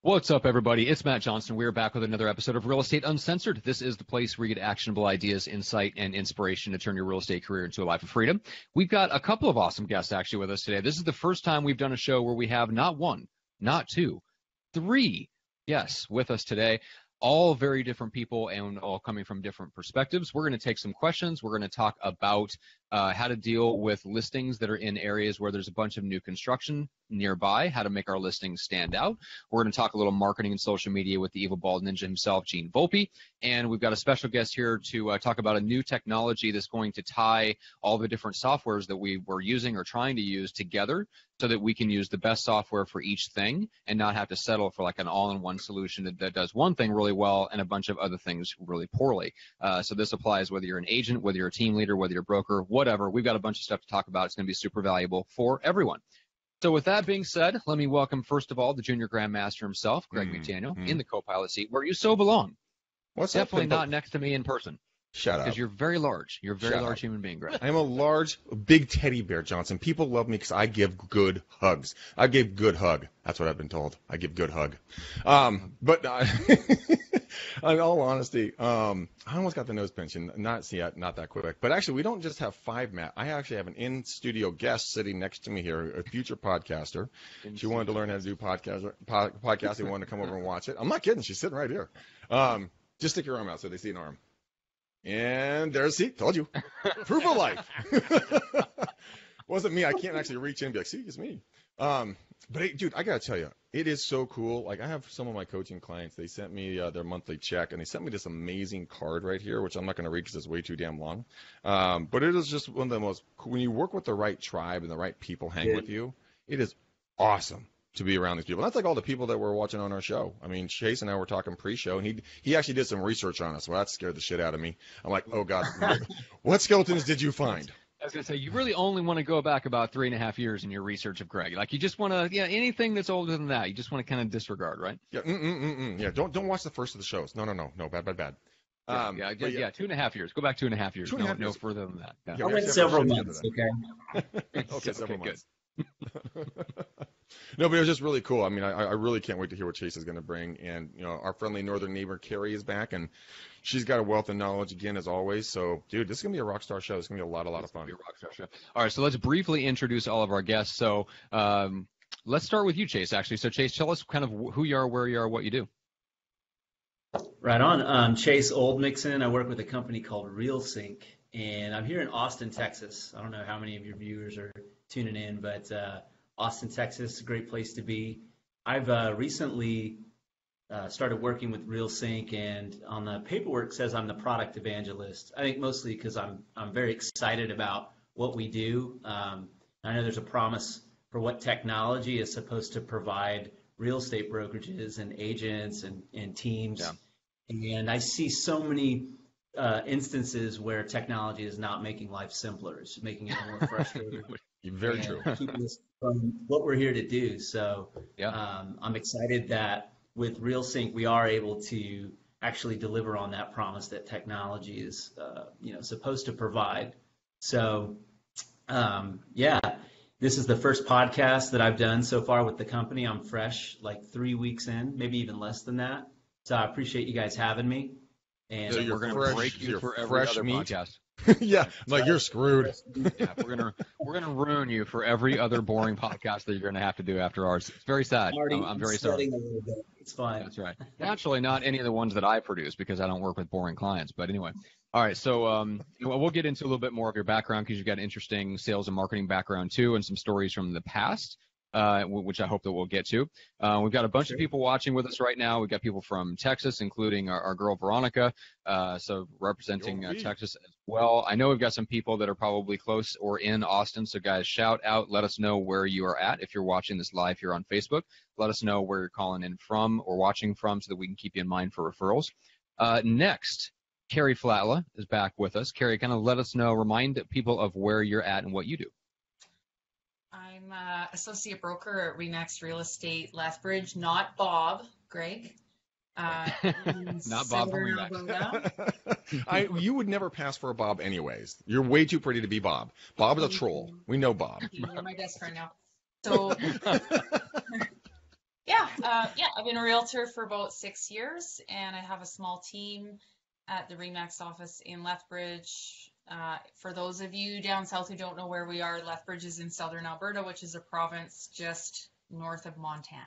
What's up, everybody? It's Matt Johnson. We're back with another episode of Real Estate Uncensored. This is the place where you get actionable ideas, insight, and inspiration to turn your real estate career into a life of freedom. We've got a couple of awesome guests actually with us today. This is the first time we've done a show where we have not one, not two, three guests with us today. All very different people and all coming from different perspectives. We're going to take some questions. We're going to talk about how to deal with listings that are in areas where there's a bunch of new construction nearby, how to make our listings stand out. We're going to talk a little marketing and social media with the evil bald ninja himself, Gene Volpe. And we've got a special guest here to talk about a new technology that's going to tie all the different softwares that we were using or trying to use together so that we can use the best software for each thing and not have to settle for like an all-in-one solution that does one thing really well and a bunch of other things really poorly. So this applies whether you're an agent, whether you're a team leader, whether you're a broker, whatever. We've got a bunch of stuff to talk about. It's going to be super valuable for everyone. So with that being said, let me welcome, first of all, the junior grandmaster himself, Greg McDaniel, in the co-pilot seat where you so belong. What's Definitely not next to me in person. Shut up. Because you're very large. You're a very large human being, Greg. I am a large, big teddy bear, Johnson. People love me because I give good hugs. I give good hug. That's what I've been told. I give good hug. But in all honesty, I almost got the nose pinching. Not that quick. But actually, we don't just have five, Matt. I actually have an in-studio guest sitting next to me here, a future podcaster. She wanted to learn how to do podcasting. Wanted to come over and watch it. I'm not kidding. She's sitting right here. Just stick your arm out so they see an arm. And there's, see, told you. Proof of life. Wasn't me. I can't actually reach in and be like, see, it's me. But, hey, dude, I got to tell you, it is so cool. Like, I have some of my coaching clients. They sent me their monthly check, and they sent me this amazing card right here, which I'm not going to read because it's way too damn long. But it is just one of the most, when you work with the right tribe and the right people hang with you, it is awesome to be around these people. That's like all the people that were watching on our show. I mean, Chace and I were talking pre-show, and he actually did some research on us. Well, that scared the shit out of me. I'm like, oh, God, what skeletons did you find? I was going to say, you really only want to go back about 3.5 years in your research of Greg. Like, you just want to, anything that's older than that, you just want to kind of disregard, right? Yeah, Yeah, don't watch the first of the shows. No, bad. Yeah, 2.5 years. Go back 2.5 years. No further than that. Yeah. I went several months, okay? Okay, several months. No, but it was just really cool. I mean, I really can't wait to hear what Chace is going to bring. And, our friendly northern neighbor, Karri, is back, and she's got a wealth of knowledge again, as always. So, dude, this is going to be a rock star show. It's going to be a lot of fun. Be a rock star show. All right, so let's briefly introduce all of our guests. So let's start with you, Chace, actually. So, Chace, tell us kind of who you are, where you are, what you do. Right on. Chace Oldmixon. I work with a company called RealSync, and I'm here in Austin, Texas. I don't know how many of your viewers are tuning in, but Austin, Texas, a great place to be. I've recently started working with RealSync, and on the paperwork says I'm the product evangelist. I think mostly because I'm very excited about what we do. I know there's a promise for what technology is supposed to provide real estate brokerages and agents and teams. Yeah. And I see so many instances where technology is not making life simpler. It's making it more frustrating. Very true. Keeping us from what we're here to do. So I'm excited that with RealSync, we are able to actually deliver on that promise that technology is supposed to provide. So, this is the first podcast that I've done so far with the company. I'm fresh, like 3 weeks in, maybe even less than that. So I appreciate you guys having me. And so we're going to break you for every other podcast. Yeah, like you're screwed. Yeah, we're gonna ruin you for every other boring podcast that you're gonna have to do after ours. It's very sad. I'm very sorry. It's fine. That's right. Naturally, not any of the ones that I produce because I don't work with boring clients. But anyway, all right. So we'll get into a little bit more of your background because you've got an interesting sales and marketing background too, and some stories from the past. Which I hope that we'll get to. We've got a bunch of people watching with us right now. We've got people from Texas, including our girl Veronica, so representing Texas as well. I know we've got some people that are probably close or in Austin, so guys, shout out. Let us know where you are at. If you're watching this live here on Facebook, let us know where you're calling in from or watching from so that we can keep you in mind for referrals. Next, Karri Flatla is back with us. Karri, kind of let us know, remind people of where you're at and what you do. I'm associate broker at RE/MAX Real Estate Lethbridge, not Bob, Greg. Not Bob from RE/MAX. You would never pass for a Bob anyways. You're way too pretty to be Bob. Bob is a troll. We know Bob. You're my best friend now. So, Yeah, I've been a realtor for about 6 years, and I have a small team at the Remax office in Lethbridge. For those of you down south who don't know where we are, Lethbridge is in southern Alberta, which is a province just north of Montana.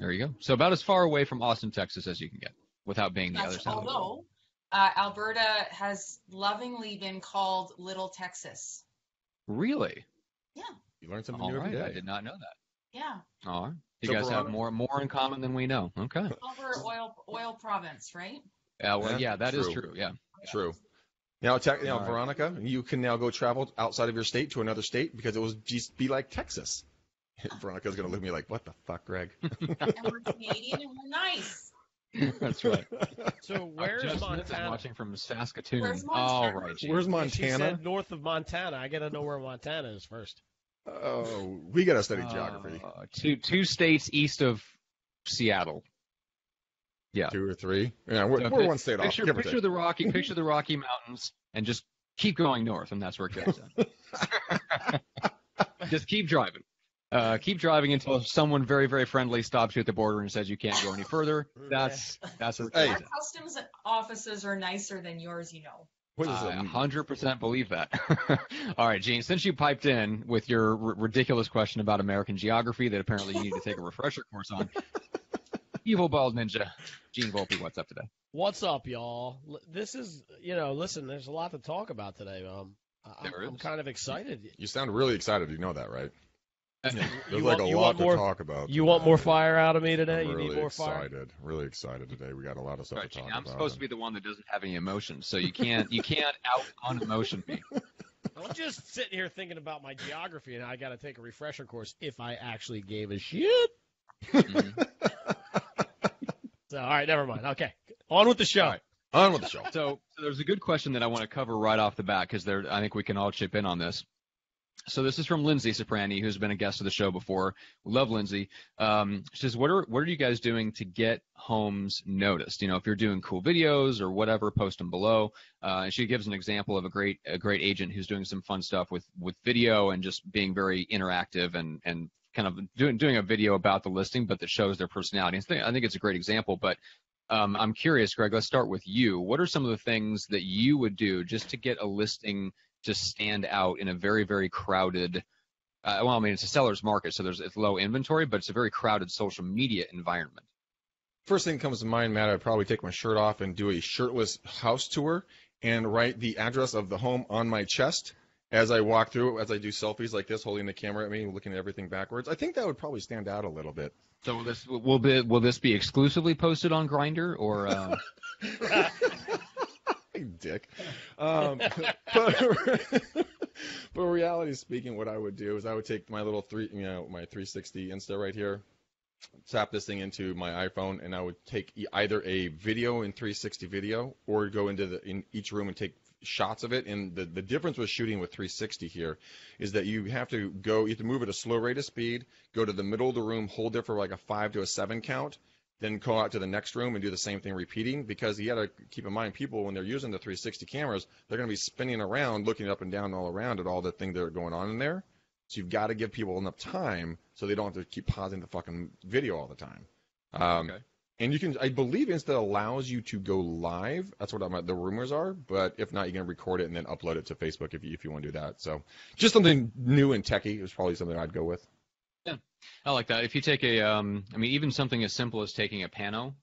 There you go. So about as far away from Austin, Texas as you can get without being the other side of the world. Although Alberta has lovingly been called Little Texas. Really? Yeah. You learn something All new every right. day. I did not know that. Yeah. All right. You So guys have Veronica- more in common than we know. Okay. Over oil province, right? Yeah, well, Yeah, that is true. true. Yeah. True. Now, All right. Veronica, you can now go travel outside of your state to another state because it will just be like Texas. Veronica's going to look at me like, what the fuck, Greg? And we're Canadian and we're nice. That's right. So where's Jeff Smith is Montana? watching from Saskatoon. Where's All Montana? right. Gene. Where's She Montana? said north of Montana. I got to know where Montana is first. Oh, we got to study geography. Two states east of Seattle. Yeah. 2 or 3. Yeah, we're So one state off. Picture give or take. the Rocky Mountains and just keep going north, and that's where it goes. Just keep driving. Keep driving until someone very, very friendly stops you at the border and says you can't go any further. That's where it Hey. goes. Our customs offices are nicer than yours, you know. What is I it? 100% believe that. All right, Gene, since you piped in with your ridiculous question about American geography that apparently you need to take a refresher course on, Evil Bald Ninja, Gene Volpe, what's up today? What's up, y'all? This is, listen, there's a lot to talk about today. I'm kind of excited. You sound really excited. You know that, right? There's You like want- a you lot want to more- talk about. You want more fire out of me today? I'm You really need more fire? excited. Really excited today. We got a lot of stuff Right, to Gene, talk I'm about. supposed to be the one that doesn't have any emotions, so you can't out unemotion me. I'm just sitting here thinking about my geography, and I got to take a refresher course if I actually gave a shit. Mhm. So, all right, never mind. Okay, on with the show. All right. On with the show. So there's a good question that I want to cover right off the bat because I think we can all chip in on this. So this is from Lindsay Soprani, who's been a guest of the show before. We love Lindsay. She says, what are you guys doing to get homes noticed? If you're doing cool videos or whatever, post them below. And she gives an example of a great agent who's doing some fun stuff with video and just being very interactive and kind of doing a video about the listing, but that shows their personality. I think it's a great example, but I'm curious, Greg, let's start with you. What are some of the things that you would do just to get a listing to stand out in a very, very crowded, it's a seller's market, so it's low inventory, but it's a very crowded social media environment. First thing that comes to mind, Matt, I'd probably take my shirt off and do a shirtless house tour and write the address of the home on my chest as I walk through, as I do selfies like this, holding the camera at me, looking at everything backwards. I think that would probably stand out a little bit. So will this be exclusively posted on Grindr or? Dick. But reality speaking, what I would do is I would take my little my 360 Insta right here, tap this thing into my iPhone, and I would take either a video in 360 video or go in each room and take shots of it. And the difference with shooting with 360 here is that you have to move at a slow rate of speed, go to the middle of the room, hold there for like a 5 to a 7 count, then go out to the next room and do the same thing repeating, because you got to keep in mind, people, when they're using the 360 cameras, they're going to be spinning around, looking up and down all around at all the things that are going on in there. So you've got to give people enough time so they don't have to keep pausing the fucking video all the time. Okay. And I believe Insta allows you to go live. That's what the rumors are. But if not, you can record it and then upload it to Facebook if you want to do that. So just something new and techie is probably something I'd go with. Yeah, I like that. If you take even something as simple as taking a pano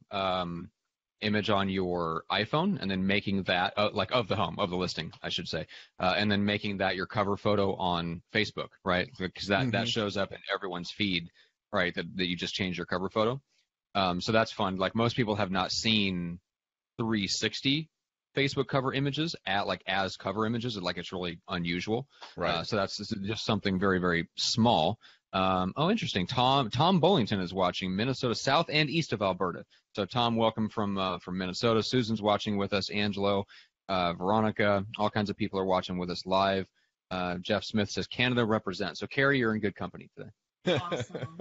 image on your iPhone and then making that of the home, of the listing, I should say, and then making that your cover photo on Facebook, right? Because that shows up in everyone's feed, right? That you just changed your cover photo. So that's fun. Like, most people have not seen 360 Facebook cover images as cover images. Like, it's really unusual. Right. So that's just something very, very small. Interesting. Tom Bullington is watching, Minnesota, south and east of Alberta. So Tom, welcome from Minnesota. Susan's watching with us. Angelo, Veronica, all kinds of people are watching with us live. Jeff Smith says Canada represents. So Karri, you're in good company today. Awesome.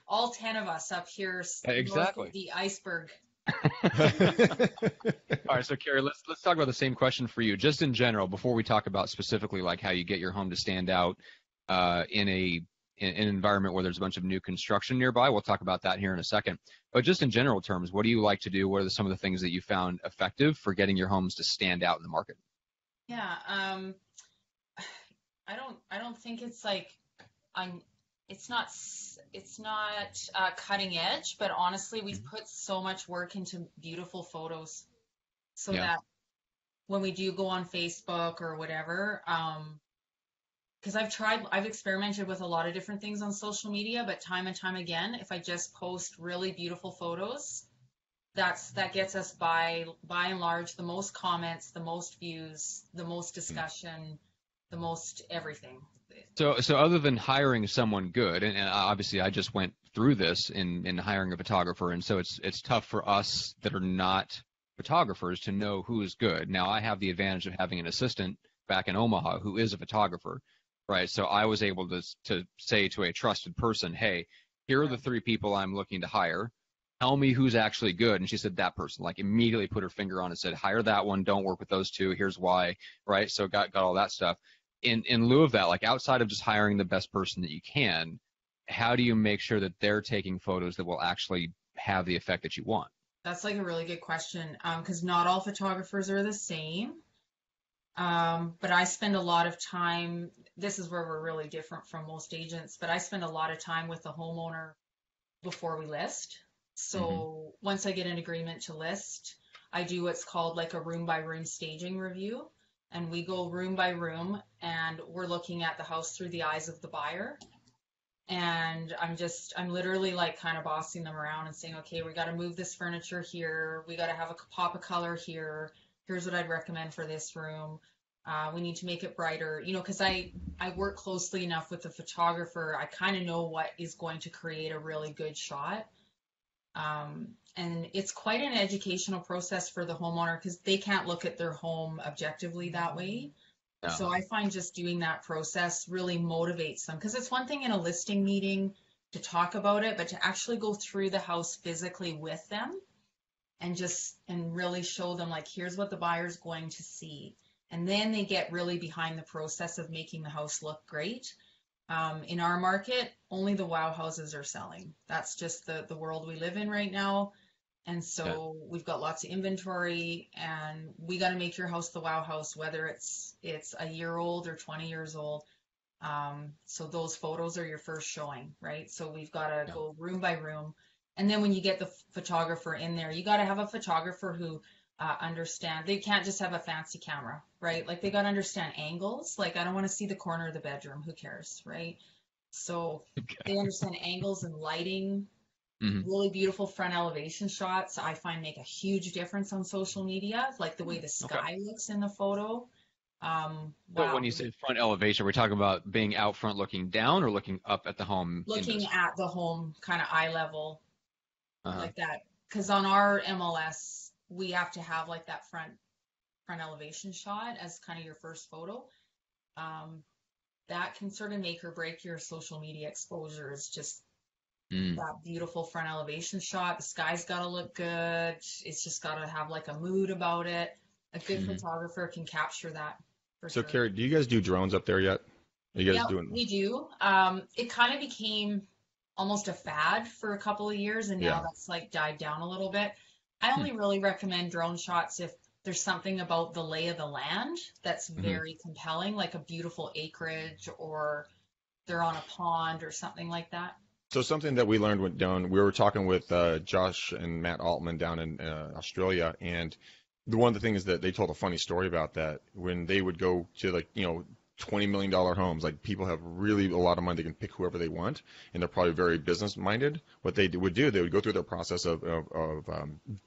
All 10 of us up here. Exactly. North of the iceberg. All right, so Karri, let's talk about the same question for you, just in general, before we talk about specifically like how you get your home to stand out in an environment where there's a bunch of new construction nearby. We'll talk about that here in a second. But just in general terms, what do you like to do? What are some of the things that you found effective for getting your homes to stand out in the market? Yeah, I don't think it's like it's not cutting edge, but honestly, we've put so much work into beautiful photos, so that when we do go on Facebook or whatever, because I've experimented with a lot of different things on social media, but time and time again, if I just post really beautiful photos, that gets us by and large the most comments, the most views, the most discussion, the most everything. So other than hiring someone good, and obviously I just went through this in hiring a photographer, and so it's tough for us that are not photographers to know who is good. Now I have the advantage of having an assistant back in Omaha who is a photographer, right? So I was able to say to a trusted person, hey, here are the 3 people I'm looking to hire. Tell me who's actually good. And she said that person, like immediately put her finger on it, said, hire that one. Don't work with those 2. Here's why, right? So got all that stuff. In lieu of that, like outside of just hiring the best person that you can, how do you make sure that they're taking photos that will actually have the effect that you want? That's like a really good question, because not all photographers are the same. But I spend a lot of time, this is where we're really different from most agents, but I spend a lot of time with the homeowner before we list. So once I get an agreement to list, I do what's called like a room by room staging review. And we go room by room, and we're looking at the house through the eyes of the buyer. And I'm literally like kind of bossing them around and saying, okay, we got to move this furniture here. We got to have a pop of color here. Here's what I'd recommend for this room. We need to make it brighter, because I work closely enough with the photographer. I kind of know what is going to create a really good shot. And it's quite an educational process for the homeowner because they can't look at their home objectively that way. No. So I find just doing that process really motivates them, because it's one thing in a listing meeting to talk about it, but to actually go through the house physically with them and really show them like, here's what the buyer's going to see. And then they get really behind the process of making the house look great. In our market, only the wow houses are selling. That's just the world we live in right now. And so we've got lots of inventory, and we got to make your house the wow house, whether it's a year old or 20 years old. So those photos are your first showing, right? So we've got to go room by room. And then when you get the photographer in there, you got to have a photographer who understand. They can't just have a fancy camera, right? Like they got to understand angles. Like I don't want to see the corner of the bedroom. Who cares, right? So they understand angles and lighting. Really beautiful front elevation shots I find make a huge difference on social media, like the way the sky looks in the photo. But when you say front elevation, we're talking about being out front looking down or looking up at the home? Looking at the home kind of eye level, like that. Because on our MLS, we have to have like that front elevation shot as kind of your first photo. That can sort of make or break your social media exposure. It's just that beautiful front elevation shot. The sky's got to look good. It's just got to have like a mood about it. A good photographer can capture that. So, Karri, do you guys do drones up there yet? Are you guys doing? We do. It kind of became almost a fad for a couple of years, and now that's like died down a little bit. I only really recommend drone shots if there's something about the lay of the land that's very compelling, like a beautiful acreage, or they're on a pond or something like that. So something that we learned we were talking with Josh and Matt Altman down in Australia, and one of the things that they told a funny story about that when they would go to $20 million homes, like people have really a lot of money, they can pick whoever they want, and they're probably very business minded. What they would do, they would go through their process of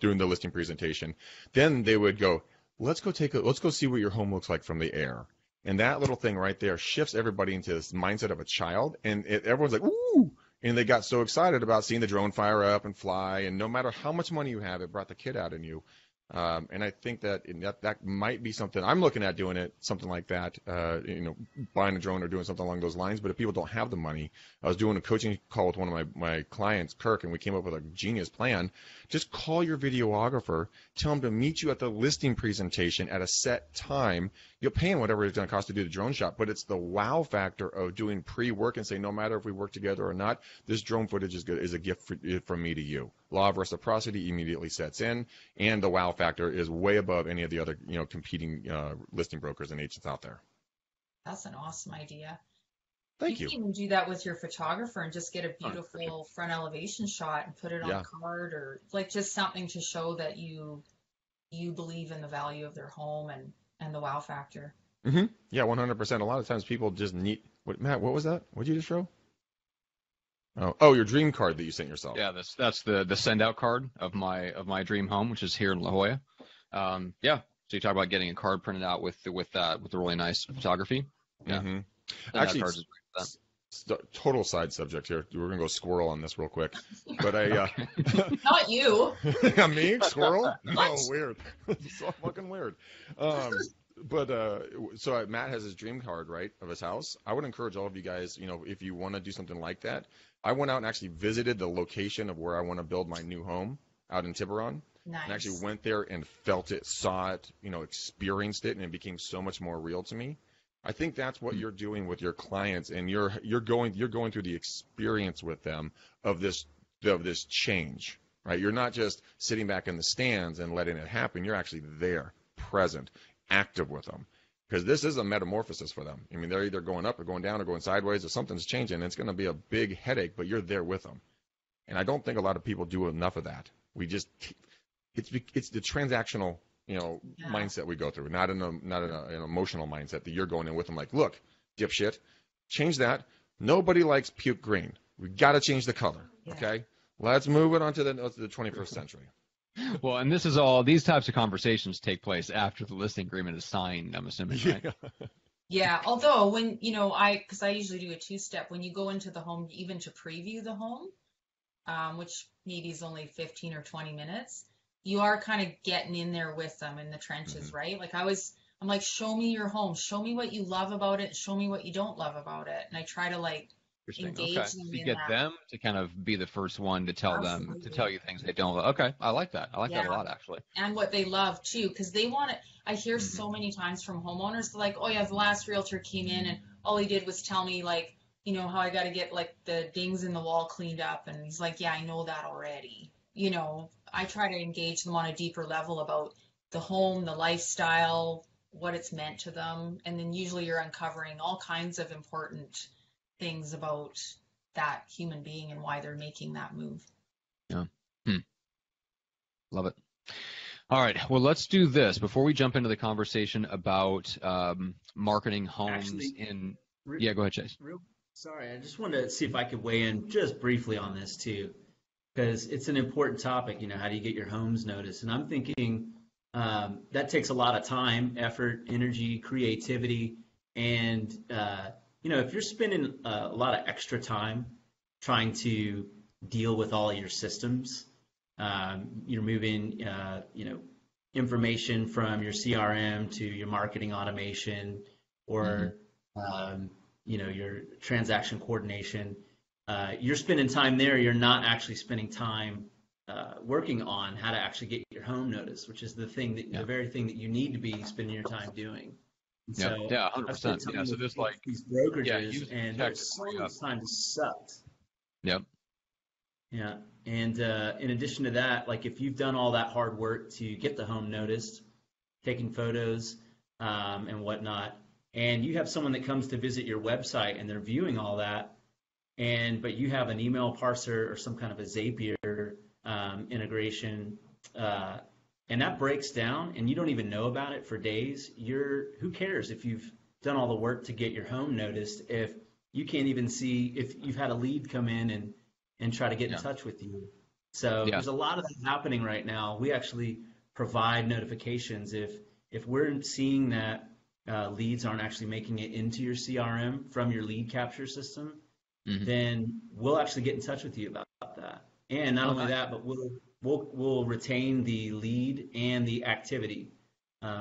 doing the listing presentation. Then they would go, let's go see what your home looks like from the air. And that little thing right there shifts everybody into this mindset of a child, and everyone's like, ooh. And they got so excited about seeing the drone fire up and fly, and no matter how much money you have, it brought the kid out in you. And I think that might be something I'm looking at doing it, something like that, buying a drone or doing something along those lines. But if people don't have the money, I was doing a coaching call with one of my clients, Kirk, and we came up with a genius plan. Just call your videographer, tell him to meet you at the listing presentation at a set time, you're paying whatever it's going to cost to do the drone shot, but it's the wow factor of doing pre-work and say, no matter if we work together or not, this drone footage is a gift from me to you. Law of reciprocity immediately sets in, and the wow factor is way above any of the other, competing listing brokers and agents out there. That's an awesome idea. Thank you. You can even do that with your photographer and just get a beautiful front elevation shot and put it on a card, or like just something to show that you believe in the value of their home and the wow factor. Mm-hmm. Yeah, 100%. A lot of times people just need. Matt, what was that? What did you just show? Oh, your dream card that you sent yourself. Yeah, that's the send out card of my dream home, which is here in La Jolla. Yeah. So you talk about getting a card printed out with the really nice photography. Yeah. Mm-hmm. Actually, total side subject here. We're gonna go squirrel on this real quick, but not you. Me, squirrel? No, weird. So fucking weird. So Matt has his dream card, right, of his house. I would encourage all of you guys, if you want to do something like that. I went out and actually visited the location of where I want to build my new home out in Tiburon. Nice. And actually went there and felt it, saw it, experienced it, and it became so much more real to me. I think that's what you're doing with your clients, and you're going through the experience with them of this change, right? You're not just sitting back in the stands and letting it happen. You're actually there, present, active with them, because this is a metamorphosis for them. I mean, they're either going up or going down or going sideways, or something's changing, and it's going to be a big headache, but you're there with them. And I don't think a lot of people do enough of that. It's the transactional mindset we go through, not an emotional mindset that you're going in with them like, look, dipshit, change that. Nobody likes puke green. We got to change the color. Okay, let's move it on to the 21st century. Well, and these types of conversations take place after the listing agreement is signed, I'm assuming, right? Yeah, although when, because I usually do a two-step, when you go into the home, even to preview the home, which maybe is only 15 or 20 minutes, you are kind of getting in there with them in the trenches, mm-hmm. right? Like I'm like, show me your home, show me what you love about it, show me what you don't love about it. And I try to engage them to get them to kind of be the first one to tell them, to tell you things they don't love. Okay, I like that. I like that a lot, actually. And what they love too, because they want it. I hear so many times from homeowners, like, oh yeah, the last realtor came in and all he did was tell me how I got to get the dings in the wall cleaned up. And he's like, yeah, I know that already. I try to engage them on a deeper level about the home, the lifestyle, what it's meant to them. And then usually you're uncovering all kinds of important things about that human being and why they're making that move. Yeah. Love it. All right. Well, let's do this before we jump into the conversation about marketing homes. Yeah, go ahead, Chace. Sorry, I just wanted to see if I could weigh in just briefly on this too, because it's an important topic. How do you get your homes noticed? And I'm thinking that takes a lot of time, effort, energy, creativity, and if you're spending a lot of extra time trying to deal with all your systems, you're moving information from your CRM to your marketing automation or your transaction coordination. You're spending time there. You're not actually spending time working on how to actually get your home noticed, which is the very thing that you need to be spending your time doing. So 100%. Yeah, so there's these brokerages, and there's so much time just sucked. Yep. Yeah, and in addition to that, if you've done all that hard work to get the home noticed, taking photos and whatnot, and you have someone that comes to visit your website and they're viewing all that, but you have an email parser or some kind of a Zapier integration, and that breaks down and you don't even know about it for days, who cares if you've done all the work to get your home noticed if you can't even see if you've had a lead come in and try to get in touch with you. So there's a lot of that happening right now. We actually provide notifications if we're seeing that leads aren't actually making it into your CRM from your lead capture system, then we'll actually get in touch with you about that. And not only that, but we'll retain the lead and the activity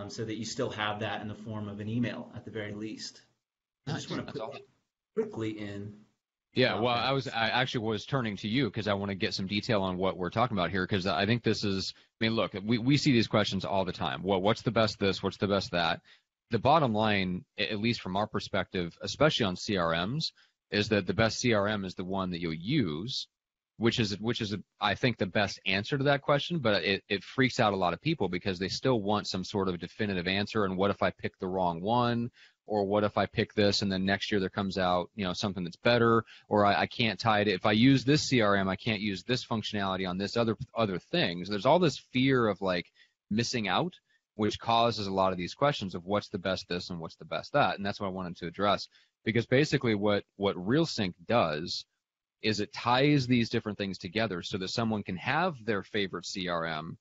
so that you still have that in the form of an email at the very least. I just want to put that quickly in. Yeah, well, I actually was turning to you because I want to get some detail on what we're talking about here, because I think this is, look, we see these questions all the time. Well, what's the best this? What's the best that? the bottom line, at least from our perspective, especially on CRMs, is that the best CRM is the one that you'll use, which is I think the best answer to that question. But it freaks out a lot of people because they still want some sort of definitive answer. And what if I pick the wrong one? Or what if I pick this and then next year there comes out, something that's better, or I can't tie it. If I use this CRM, I can't use this functionality on this other things. There's all this fear of like missing out, which causes a lot of these questions of what's the best this and what's the best that. And that's what I wanted to address, because basically what RealSync does is it ties these different things together so that someone can have their favorite CRM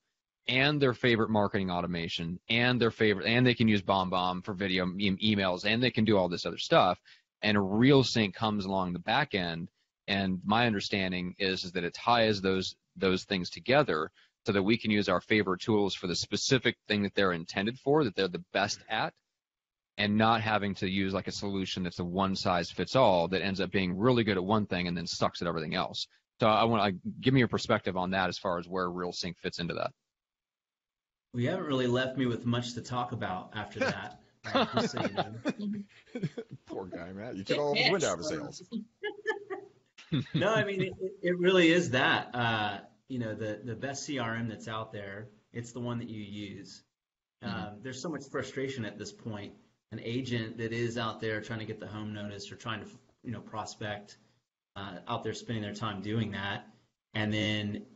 and their favorite marketing automation and they can use BombBomb for video emails, and they can do all this other stuff. And RealSync comes along the back end. And my understanding is that it ties those things together so that we can use our favorite tools for the specific thing that they're intended for, that they're the best at, and not having to use like a solution that's a one size fits all that ends up being really good at one thing and then sucks at everything else. So I want to give me your perspective on that as far as where RealSync fits into that. We haven't really left me with much to talk about after that. Just so you know. Poor guy, Matt. You took all the wind out of sails. No, I mean, it really is that. The best CRM that's out there, it's the one that you use. There's so much frustration at this point. An agent that is out there trying to get the home notice or trying to, prospect, out there spending their time doing that. And then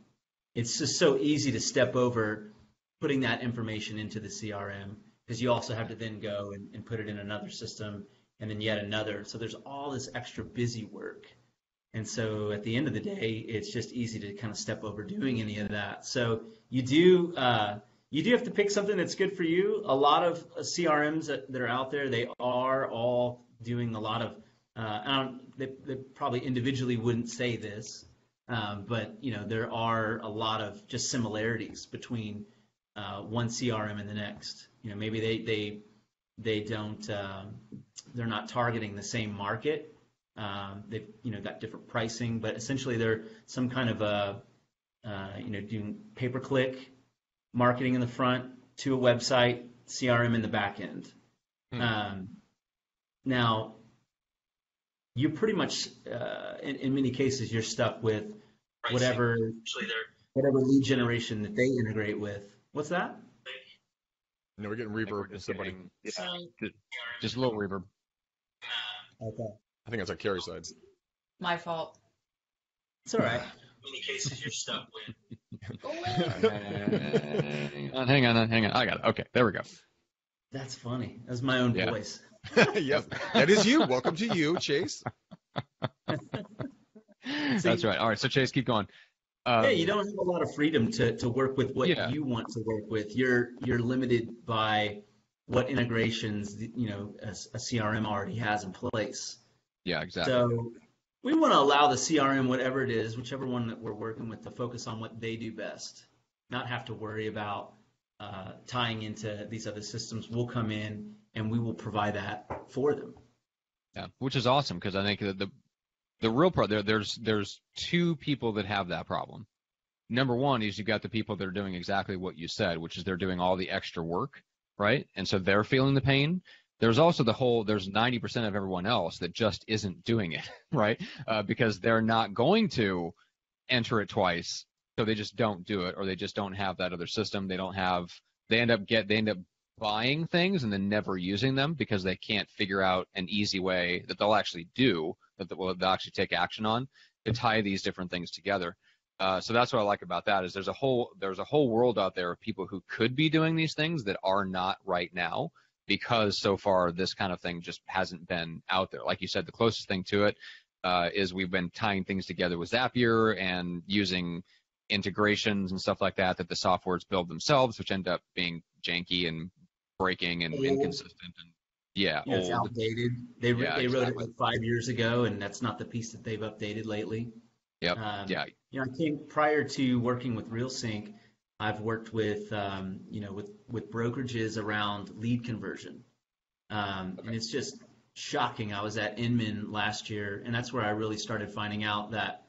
it's just so easy to step over putting that information into the CRM, because you also have to then go and put it in another system and then yet another. So there's all this extra busy work. And so at the end of the day, it's just easy to kind of step over doing any of that. So you do have to pick something that's good for you. A lot of CRMs that are out there, they are all doing a lot of, they probably individually wouldn't say this, but there are a lot of just similarities between one CRM and the next. Maybe they don't, they're not targeting the same market. They've got different pricing, but essentially they're some kind of doing pay-per-click marketing in the front to a website, CRM in the back end. Now, you pretty much, in many cases, you're stuck with whatever lead generation that they integrate with. What's that? No, we're getting reverb. Just a little reverb. Okay. I think that's on Karri's side. My fault. It's all right. In many cases, you're stuck with. Hang on. I got it. Okay, there we go. That's funny. That's my own voice. Yep, that is you. Welcome to you, Chace. That's right. All right, so Chace, keep going. You don't have a lot of freedom to work with what you want to work with. You're limited by what integrations a CRM already has in place. Yeah, exactly. So we want to allow the CRM, whatever it is, whichever one that we're working with, to focus on what they do best, not have to worry about tying into these other systems. We'll come in and we will provide that for them. Yeah, which is awesome, because I think the real part there's two people that have that problem. Number one is you've got the people that are doing exactly what you said, which is they're doing all the extra work, right? And so they're feeling the pain. There's also there's 90% of everyone else that just isn't doing it, right? Because they're not going to enter it twice, so they just don't do it, or they just don't have that other system. They end up buying things and then never using them because they can't figure out an easy way that they'll actually do, that they'll actually take action on to tie these different things together. So that's what I like about that, is there's a whole world out there of people who could be doing these things that are not right now, because so far this kind of thing just hasn't been out there. Like you said, the closest thing to it is we've been tying things together with Zapier and using integrations and stuff like that the softwares build themselves, which end up being janky and breaking and inconsistent. And it's outdated. They wrote it like 5 years ago, and that's not the piece that they've updated lately. Yep. I think prior to working with RealSync, I've worked with with brokerages around lead conversion, and it's just shocking. I was at Inman last year, and that's where I really started finding out that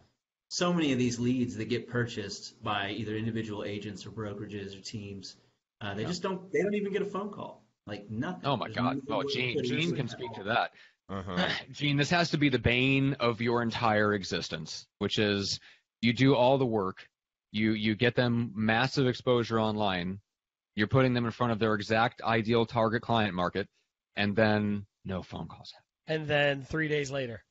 so many of these leads that get purchased by either individual agents or brokerages or teams, they don't even get a phone call. Like nothing. Oh my There's God. no Oh, Gene can speak to that. Uh-huh. Gene, this has to be the bane of your entire existence, which is you do all the work, you get them massive exposure online, you're putting them in front of their exact ideal target client market, and then no phone calls happen. And then 3 days later.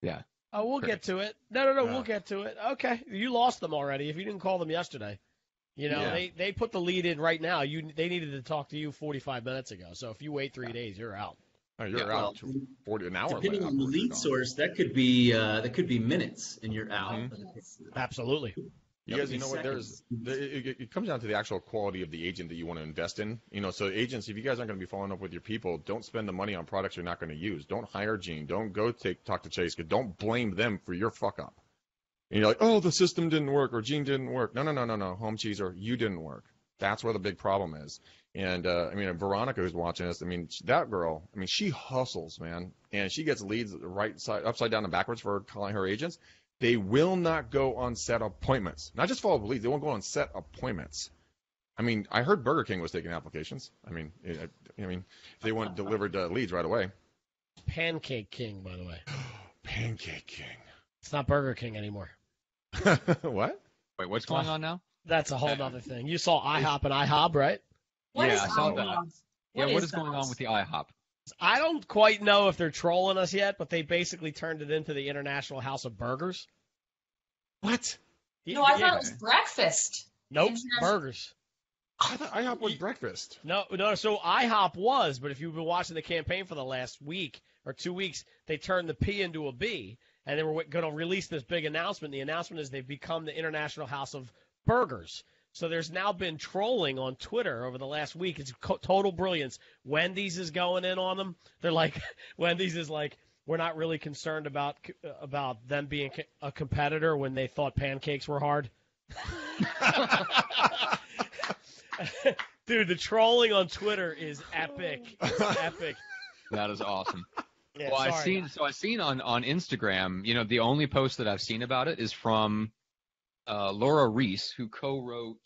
Yeah. Oh, we'll Correct. get to it. No, we'll get to it. Okay, you lost them already if you didn't call them yesterday. You know, they put the lead in right now. They needed to talk to you 45 minutes ago. So if you wait 3 days, you're out. Oh, you're out 40 an hour. Depending on the lead source, that could be minutes, and you're out. Absolutely. You guys, you know what? It comes down to the actual quality of the agent that you want to invest in. You know, so agents, if you guys aren't going to be following up with your people, don't spend the money on products you're not going to use. Don't hire Gene. Don't go talk to Chase. Don't blame them for your fuck up. And you're like, oh, the system didn't work or Gene didn't work. No. Home cheeser, you didn't work. That's where the big problem is. And, Veronica who's watching this, that girl, she hustles, man. And she gets leads right side, upside down and backwards for calling her agents. They will not go on set appointments. Not just follow up leads. They won't go on set appointments. I heard Burger King was taking applications. They want delivered leads right away. Pancake King, by the way. Pancake King. It's not Burger King anymore. What? Wait, what's going on now? That's a whole other thing. You saw IHOP and IHOB, right? I saw that. What is going on with the IHOP? I don't quite know if they're trolling us yet, but they basically turned it into the International House of Burgers. What? No, I thought it was breakfast. Nope, burgers. I thought IHOP was breakfast. No. So IHOP was, but if you've been watching the campaign for the last week or 2 weeks, they turned the P into a B, and they were going to release this big announcement. The announcement is they've become the International House of Burgers. So there's now been trolling on Twitter over the last week. It's total brilliance. Wendy's is going in on them. They're like, Wendy's is like, we're not really concerned about them being a competitor when they thought pancakes were hard. Dude, the trolling on Twitter is epic. It's epic. That is awesome. Yeah, well, I've seen on Instagram, the only post that I've seen about it is from Laura Reese, who co-wrote,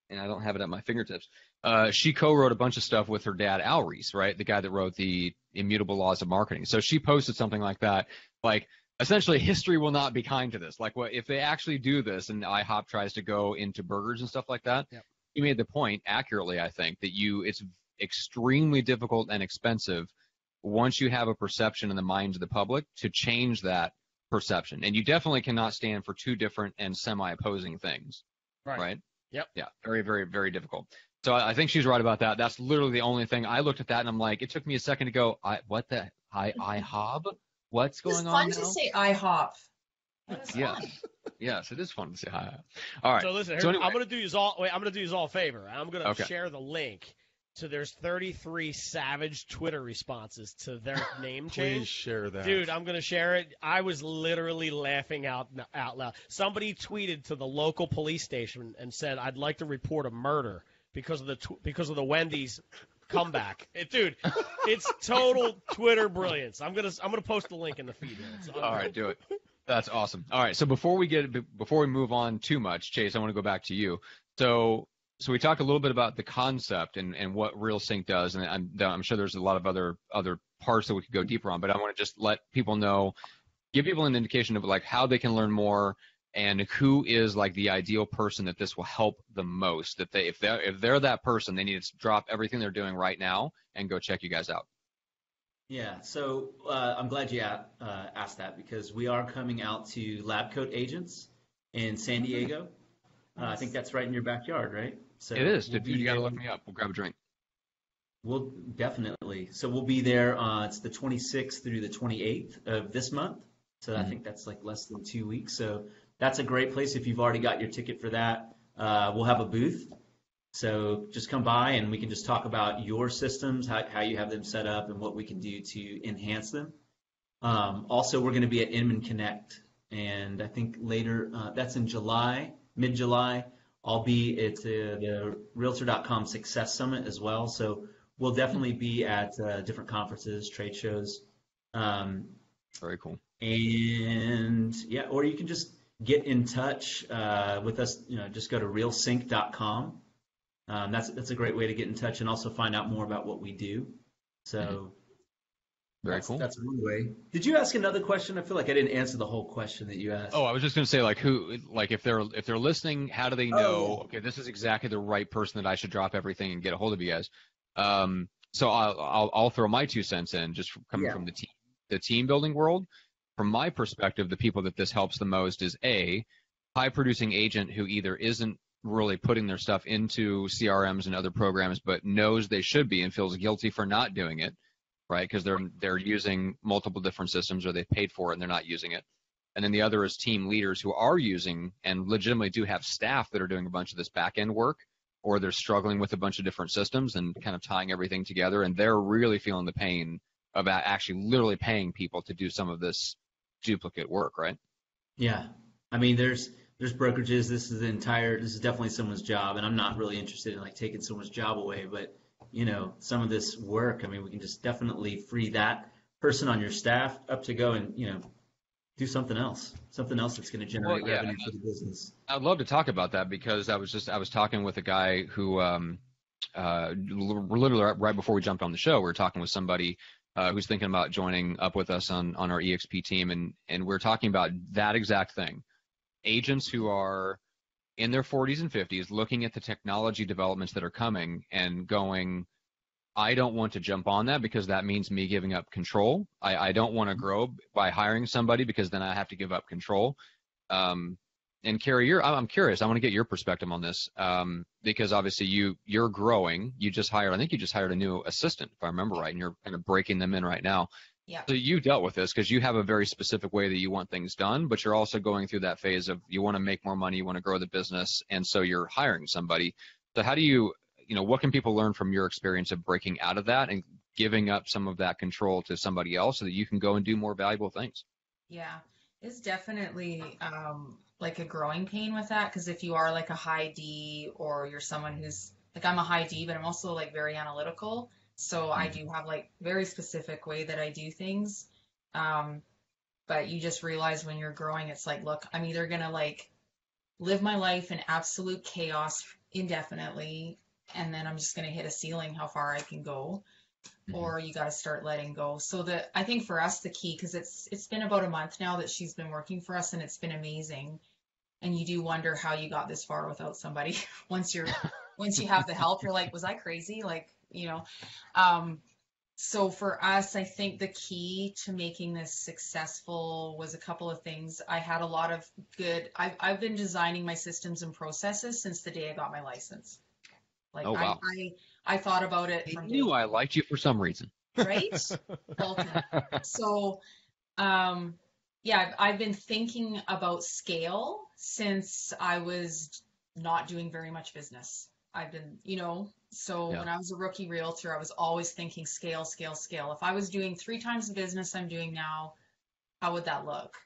and I don't have it at my fingertips, she co-wrote a bunch of stuff with her dad, Al Reese, right? The guy that wrote the Immutable Laws of Marketing. So she posted something like that, like, essentially, history will not be kind to this. Like, what if they actually do this and IHOP tries to go into burgers and stuff like that? Yep. You made the point accurately, I think, that it's extremely difficult and expensive once you have a perception in the minds of the public to change that perception. And you definitely cannot stand for two different and semi-opposing things. Right? Yep. Yeah. Very, very, very difficult. So I think she's right about that. That's literally the only thing. I looked at that and I'm like, it took me a second to go, IHOB? What's going on now? It's fun to say IHOP. Yes, it is fun to say IHOP. All right. So listen, anyway. I'm going to do you all a favor. I'm going to share the link. So there's 33 savage Twitter responses to their name change. Please share that. Dude, I'm going to share it. I was literally laughing out loud. Somebody tweeted to the local police station and said, "I'd like to report a murder because of the Wendy's comeback." Dude, it's total Twitter brilliance. I'm going to post the link in the feed here. All right, do it. That's awesome. All right, so before we move on too much, Chase, I want to go back to you. So we talked a little bit about the concept and what RealSync does, and I'm sure there's a lot of other parts that we could go deeper on, but I want to just let people know, give people an indication of like how they can learn more and who is like the ideal person that this will help the most. That if they're that person, they need to drop everything they're doing right now and go check you guys out. Yeah, so I'm glad you asked that because we are coming out to lab coat agents in San Diego. I think that's right in your backyard, right? So it is. Dude, you got to look me up. We'll grab a drink. We'll definitely. So we'll be there. It's the 26th through the 28th of this month. So I think that's like less than 2 weeks. So that's a great place if you've already got your ticket for that. We'll have a booth. So just come by and we can just talk about your systems, how you have them set up and what we can do to enhance them. Also, we're going to be at Inman Connect. And I think later, that's in July, mid-July. I'll be at the Realtor.com Success Summit as well. So we'll definitely be at different conferences, trade shows. Very cool. And yeah, or you can just get in touch with us. Just go to realsync.com That's a great way to get in touch and also find out more about what we do. So Very cool. That's one way. Did you ask another question? I feel like I didn't answer the whole question that you asked. Oh, I was just going to say, like, if they're listening, how do they know? Oh. Okay, this is exactly the right person that I should drop everything and get a hold of you guys. So I'll throw my 2 cents in, just coming from the team building world. From my perspective, the people that this helps the most is a high producing agent who either isn't really putting their stuff into CRMs and other programs, but knows they should be and feels guilty for not doing it. Right, because they're using multiple different systems, or they've paid for it and they're not using it. And then the other is team leaders who are using and legitimately do have staff that are doing a bunch of this back end work, or they're struggling with a bunch of different systems and kind of tying everything together, and they're really feeling the pain of actually literally paying people to do some of this duplicate work, right? Yeah, I mean, there's brokerages. This is definitely someone's job, and I'm not really interested in like taking someone's job away, but some of this work, I mean, we can just definitely free that person on your staff up to go and, do something else that's going to generate revenue for the business. I'd love to talk about that, because I was talking with a guy who, literally right before we jumped on the show, we were talking with somebody who's thinking about joining up with us on our EXP team. And we're talking about that exact thing. Agents who are in their 40s and 50s looking at the technology developments that are coming and going, I don't want to jump on that because that means me giving up control. I don't want to grow by hiring somebody because then I have to give up control. And Karri, I'm curious. I want to get your perspective on this, because obviously you're growing. I think you just hired a new assistant, if I remember right, and you're kind of breaking them in right now. Yeah. So you dealt with this because you have a very specific way that you want things done, but you're also going through that phase of you want to make more money, you want to grow the business, and so you're hiring somebody. So how do you what can people learn from your experience of breaking out of that and giving up some of that control to somebody else so that you can go and do more valuable things? Yeah, it's definitely like a growing pain with that, because if you are like a high D, or you're someone who's like, I'm a high D, but I'm also like very analytical. So I do have like very specific way that I do things. But you just realize when you're growing, it's like, look, I'm either going to like live my life in absolute chaos indefinitely, and then I'm just going to hit a ceiling how far I can go, or you got to start letting go. So I think for us, the key, because it's been about a month now that she's been working for us, and it's been amazing. And you do wonder how you got this far without somebody. Once you have the help, you're like, was I crazy? Like, so for us, I think the key to making this successful was a couple of things. I had a lot of I've been designing my systems and processes since the day I got my license. Like, oh, wow. I thought about it. I knew I liked you for some reason. Right? So, I've been thinking about scale since I was not doing very much business. I've been, when I was a rookie realtor, I was always thinking scale, scale, scale. If I was doing 3 times the business I'm doing now, how would that look?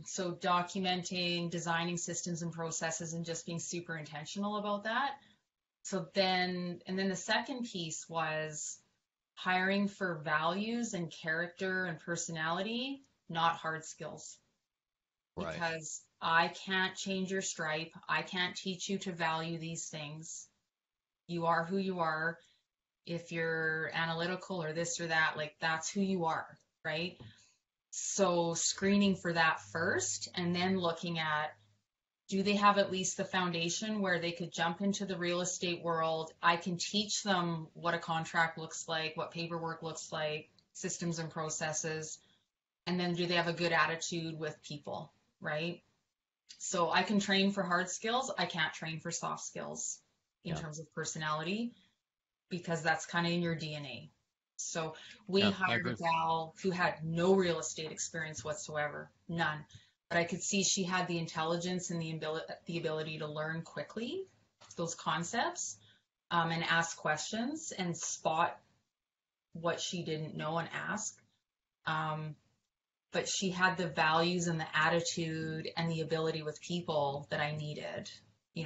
So documenting, designing systems and processes, and just being super intentional about that. So then the second piece was hiring for values and character and personality, not hard skills. Right. Because I can't change your stripe. I can't teach you to value these things. You are who you are. If you're analytical or this or that, like, that's who you are, right? So screening for that first, and then looking at, do they have at least the foundation where they could jump into the real estate world? I can teach them what a contract looks like, what paperwork looks like, systems and processes. And then do they have a good attitude with people, right? So I can train for hard skills. I can't train for soft skills in terms of personality, because that's kind of in your DNA. So we hired a gal who had no real estate experience whatsoever, none. But I could see she had the intelligence and the ability to learn quickly those concepts, and ask questions and spot what she didn't know and ask. But she had the values and the attitude and the ability with people that I needed.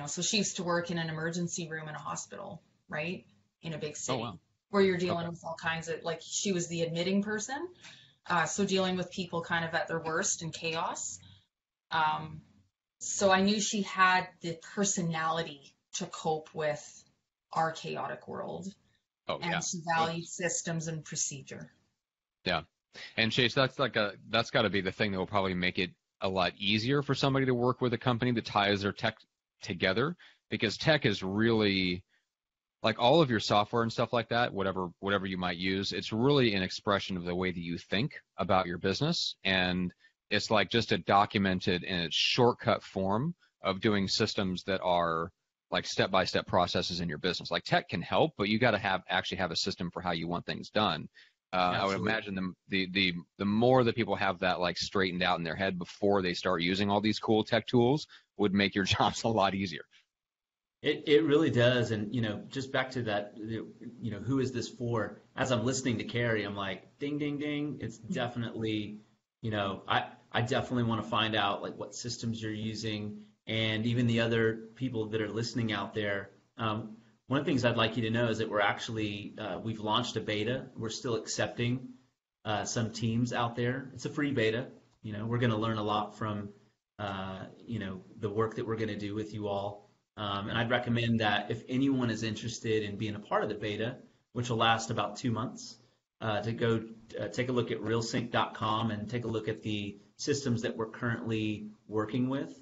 So she used to work in an emergency room in a hospital, right? In a big city. Oh, wow. Where you're dealing with all kinds of, like, she was the admitting person. So dealing with people kind of at their worst and chaos. So I knew she had the personality to cope with our chaotic world and to value systems and procedure. Yeah. And Chace, that's got to be the thing that will probably make it a lot easier for somebody to work with a company that ties their tech together, because tech is really like all of your software and stuff like that, whatever you might use, it's really an expression of the way that you think about your business. And it's like just a documented in its shortcut form of doing systems that are like step-by-step processes in your business. Like tech can help, but you got to actually have a system for how you want things done. I would imagine the more that people have that like straightened out in their head before they start using all these cool tech tools would make your jobs a lot easier. It really does. And, just back to that, who is this for? As I'm listening to Karri, I'm like, ding, ding, ding. It's definitely, I definitely want to find out like what systems you're using, and even the other people that are listening out there. One of the things I'd like you to know is that we're actually, we've launched a beta. We're still accepting some teams out there. It's a free beta. We're going to learn a lot from, the work that we're going to do with you all. And I'd recommend that if anyone is interested in being a part of the beta, which will last about 2 months, to go take a look at realsync.com and take a look at the systems that we're currently working with,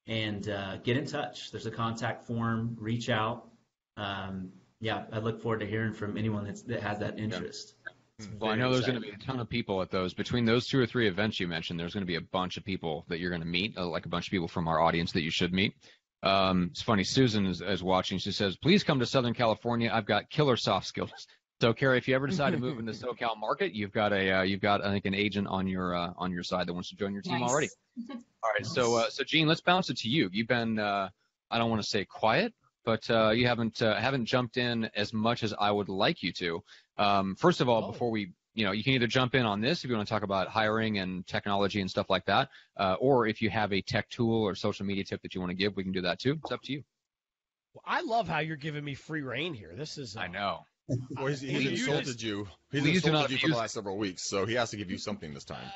and get in touch. There's a contact form. Reach out. I look forward to hearing from anyone that has that interest. Well, I know there's going to be a ton of people at those. Between those 2 or 3 events you mentioned, there's going to be a bunch of people that you're going to meet, like a bunch of people from our audience that you should meet. It's funny, Susan is watching. She says, please come to Southern California. I've got killer soft skills. So, Karri, if you ever decide to move in the SoCal market, you've got I think an agent on your side that wants to join your team already. All right. So Gene, let's bounce it to you. You've been, I don't want to say quiet, but you haven't jumped in as much as I would like you to. First of all, before we, you can either jump in on this if you want to talk about hiring and technology and stuff like that, or if you have a tech tool or social media tip that you want to give, we can do that too. It's up to you. Well, I love how you're giving me free reign here. This is. I know. Well, he's insulted you. He's insulted you for the last several weeks, so he has to give you something this time.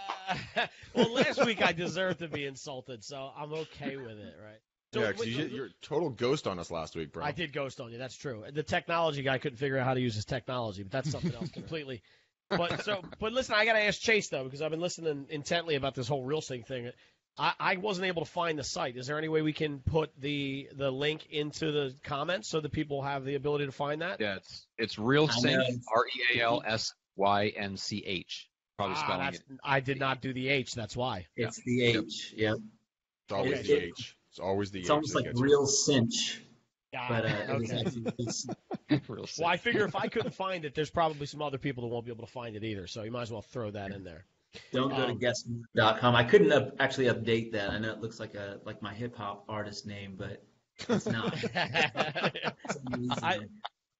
Well, last week I deserved to be insulted, so I'm okay with it, right? So, yeah, because you're total ghost on us last week, bro. I did ghost on you. That's true. The technology guy couldn't figure out how to use his technology, but that's something else completely. But listen, I got to ask Chace, though, because I've been listening intently about this whole RealSync thing. I wasn't able to find the site. Is there any way we can put the link into the comments so that people have the ability to find that? Yeah, it's RealSync, RealSynch. Probably spelling it. I did not do the H. That's why. It's the H. Yep. It's always the H. It's always the H. It's almost like Real Cinch. But okay. Well, I figure if I couldn't find it, there's probably some other people that won't be able to find it either. So you might as well throw that in there. Don't go to guest.com. I couldn't actually update that. I know it looks like my hip hop artist name, but it's not.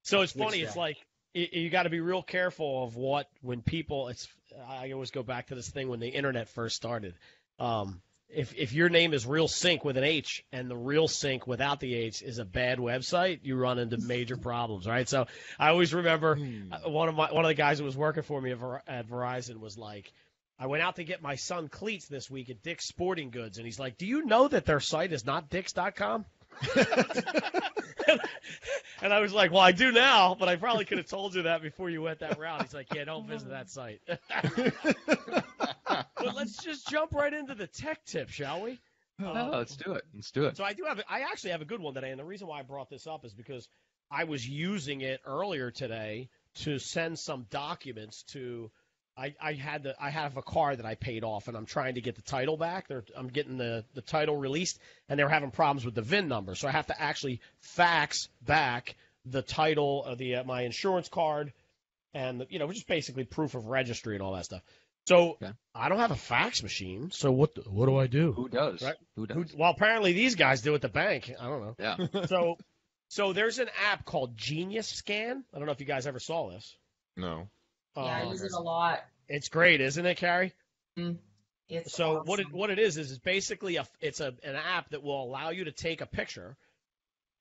So it's funny. It's like you got to be real careful of when people. I always go back to this thing when the internet first started. If your name is RealSync with an H and the RealSync without the H is a bad website, you run into major problems, right? So I always remember one of the guys who was working for me at Verizon was like, I went out to get my son cleats this week at Dick's Sporting Goods, and he's like, do you know that their site is not Dicks.com? And I was like, well, I do now, but I probably could have told you that before you went that route. He's like, yeah, don't visit that site. But let's just jump right into the tech tip, shall we? Let's do it. So I actually have a good one today, and the reason why I brought this up is because I was using it earlier today to send some documents to. I have a car that I paid off, and I'm trying to get the title back. I'm getting the title released, and they're having problems with the VIN number, so I have to actually fax back the title of my insurance card, and just basically proof of registry and all that stuff. So I don't have a fax machine. So what do I do? Who does? Right? Who does? Well, apparently these guys do at the bank. I don't know. Yeah. So there's an app called Genius Scan. I don't know if you guys ever saw this. No. Yeah, I use it a lot. It's great, isn't it, Karri? It's so awesome. what it is basically an app that will allow you to take a picture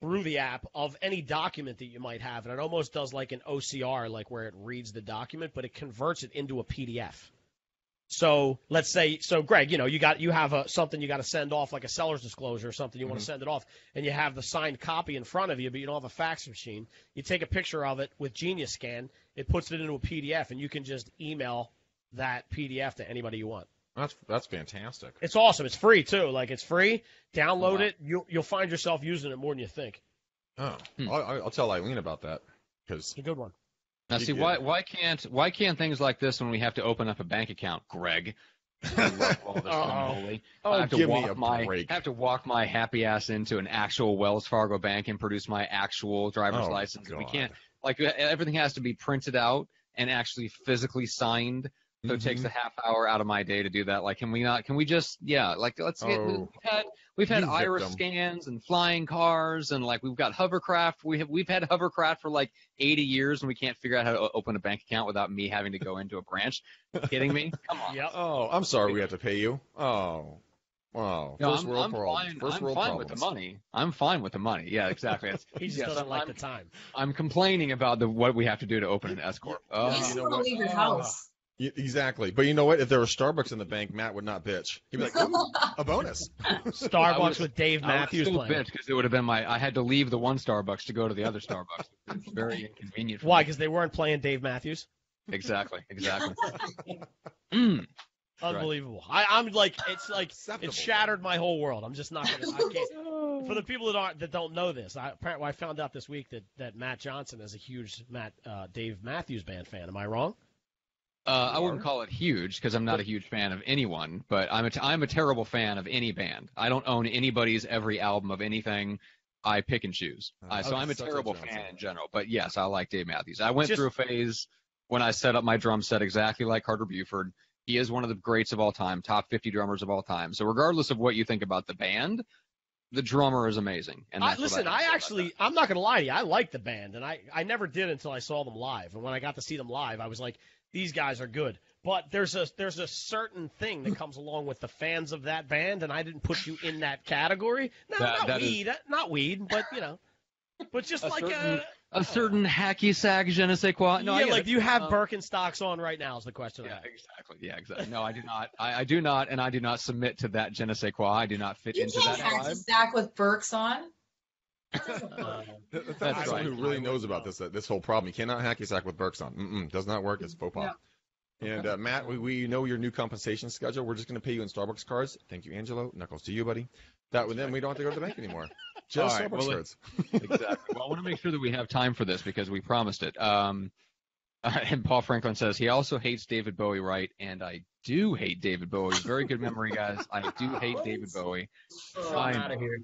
through the app of any document that you might have, and it almost does like an OCR, like where it reads the document, but it converts it into a PDF. So let's say, Greg, you have something you got to send off, like a seller's disclosure or something. You want to send it off, and you have the signed copy in front of you, but you don't have a fax machine. You take a picture of it with Genius Scan. It puts it into a PDF, and you can just email that PDF to anybody you want. That's fantastic. It's awesome. It's free too. Like, it's free. Download it. You'll find yourself using it more than you think. Oh, I'll tell Eileen about that because It's a good one. Now, see, why can't things like this, when we have to open up a bank account, Greg? I love all this unholy. I have to give me walk a break. I have to walk my happy ass into an actual Wells Fargo bank and produce my actual driver's license. God. We can't, like, everything has to be printed out and actually physically signed. So it takes a half hour out of my day to do that. Like, can we just, let's get, we've had iris scans and flying cars, and like, we've got hovercraft. We've had hovercraft for like 80 years, and we can't figure out how to open a bank account without me having to go into a branch. Are you kidding me? Come on. Yep. Oh, I'm sorry we have to pay you. Oh, wow. First world problems. I'm fine with the money. I'm fine with the money. Yeah, exactly. He just doesn't like the time. I'm complaining about what we have to do to open an S corp. You just want to leave your house. Exactly. But you know what? If there was Starbucks in the bank, Matt would not bitch. He'd be like, ooh, a bonus. Starbucks with Dave Matthews playing. playing. Because it would have been I had to leave the one Starbucks to go to the other Starbucks. It's very inconvenient for Why? me. Because they weren't playing Dave Matthews? Exactly. Unbelievable. I'm like, Acceptable. it shattered my whole world. I'm just not going to, I can't. For the people that don't know this, apparently I found out this week that Matt Johnson is a huge Dave Matthews Band fan. Am I wrong? I wouldn't call it huge because I'm not a huge fan of anyone, but I'm a terrible fan of any band. I don't own anybody's every album of anything. I pick and choose. So I'm a terrible fan in general. But yes, I like Dave Matthews. I went through a phase when I set up my drum set exactly like Carter Buford. He is one of the greats of all time, top 50 drummers of all time. So regardless of what you think about the band, the drummer is amazing. And listen, I'm not going to lie to you. I like the band, and I never did until I saw them live. And when I got to see them live, I was like, these guys are good. But there's a certain thing that comes along with the fans of that band, and I didn't put you in that category. No, not weed, but but just a certain hacky sack je ne sais quoi. No, yeah, you have Birkenstocks on right now is the question. Yeah, exactly. No, I do not. I do not, and I do not submit to that je ne sais quoi. I do not fit into that vibe. You can't hacky sack with Birks on. That's someone who really knows about this whole problem. You cannot hacky sack with Birks on. Does not work. It's faux pas. Yeah. And Matt, we know your new compensation schedule. We're just going to pay you in Starbucks cards. Thank you, Angelo. Knuckles to you, buddy. Then we don't have to go to the bank anymore. Just Starbucks cards. Exactly. Well, I want to make sure that we have time for this because we promised it. And Paul Franklin says he also hates David Bowie, right? And I do hate David Bowie. Very good memory, guys. I do hate David Bowie. I'm out of here.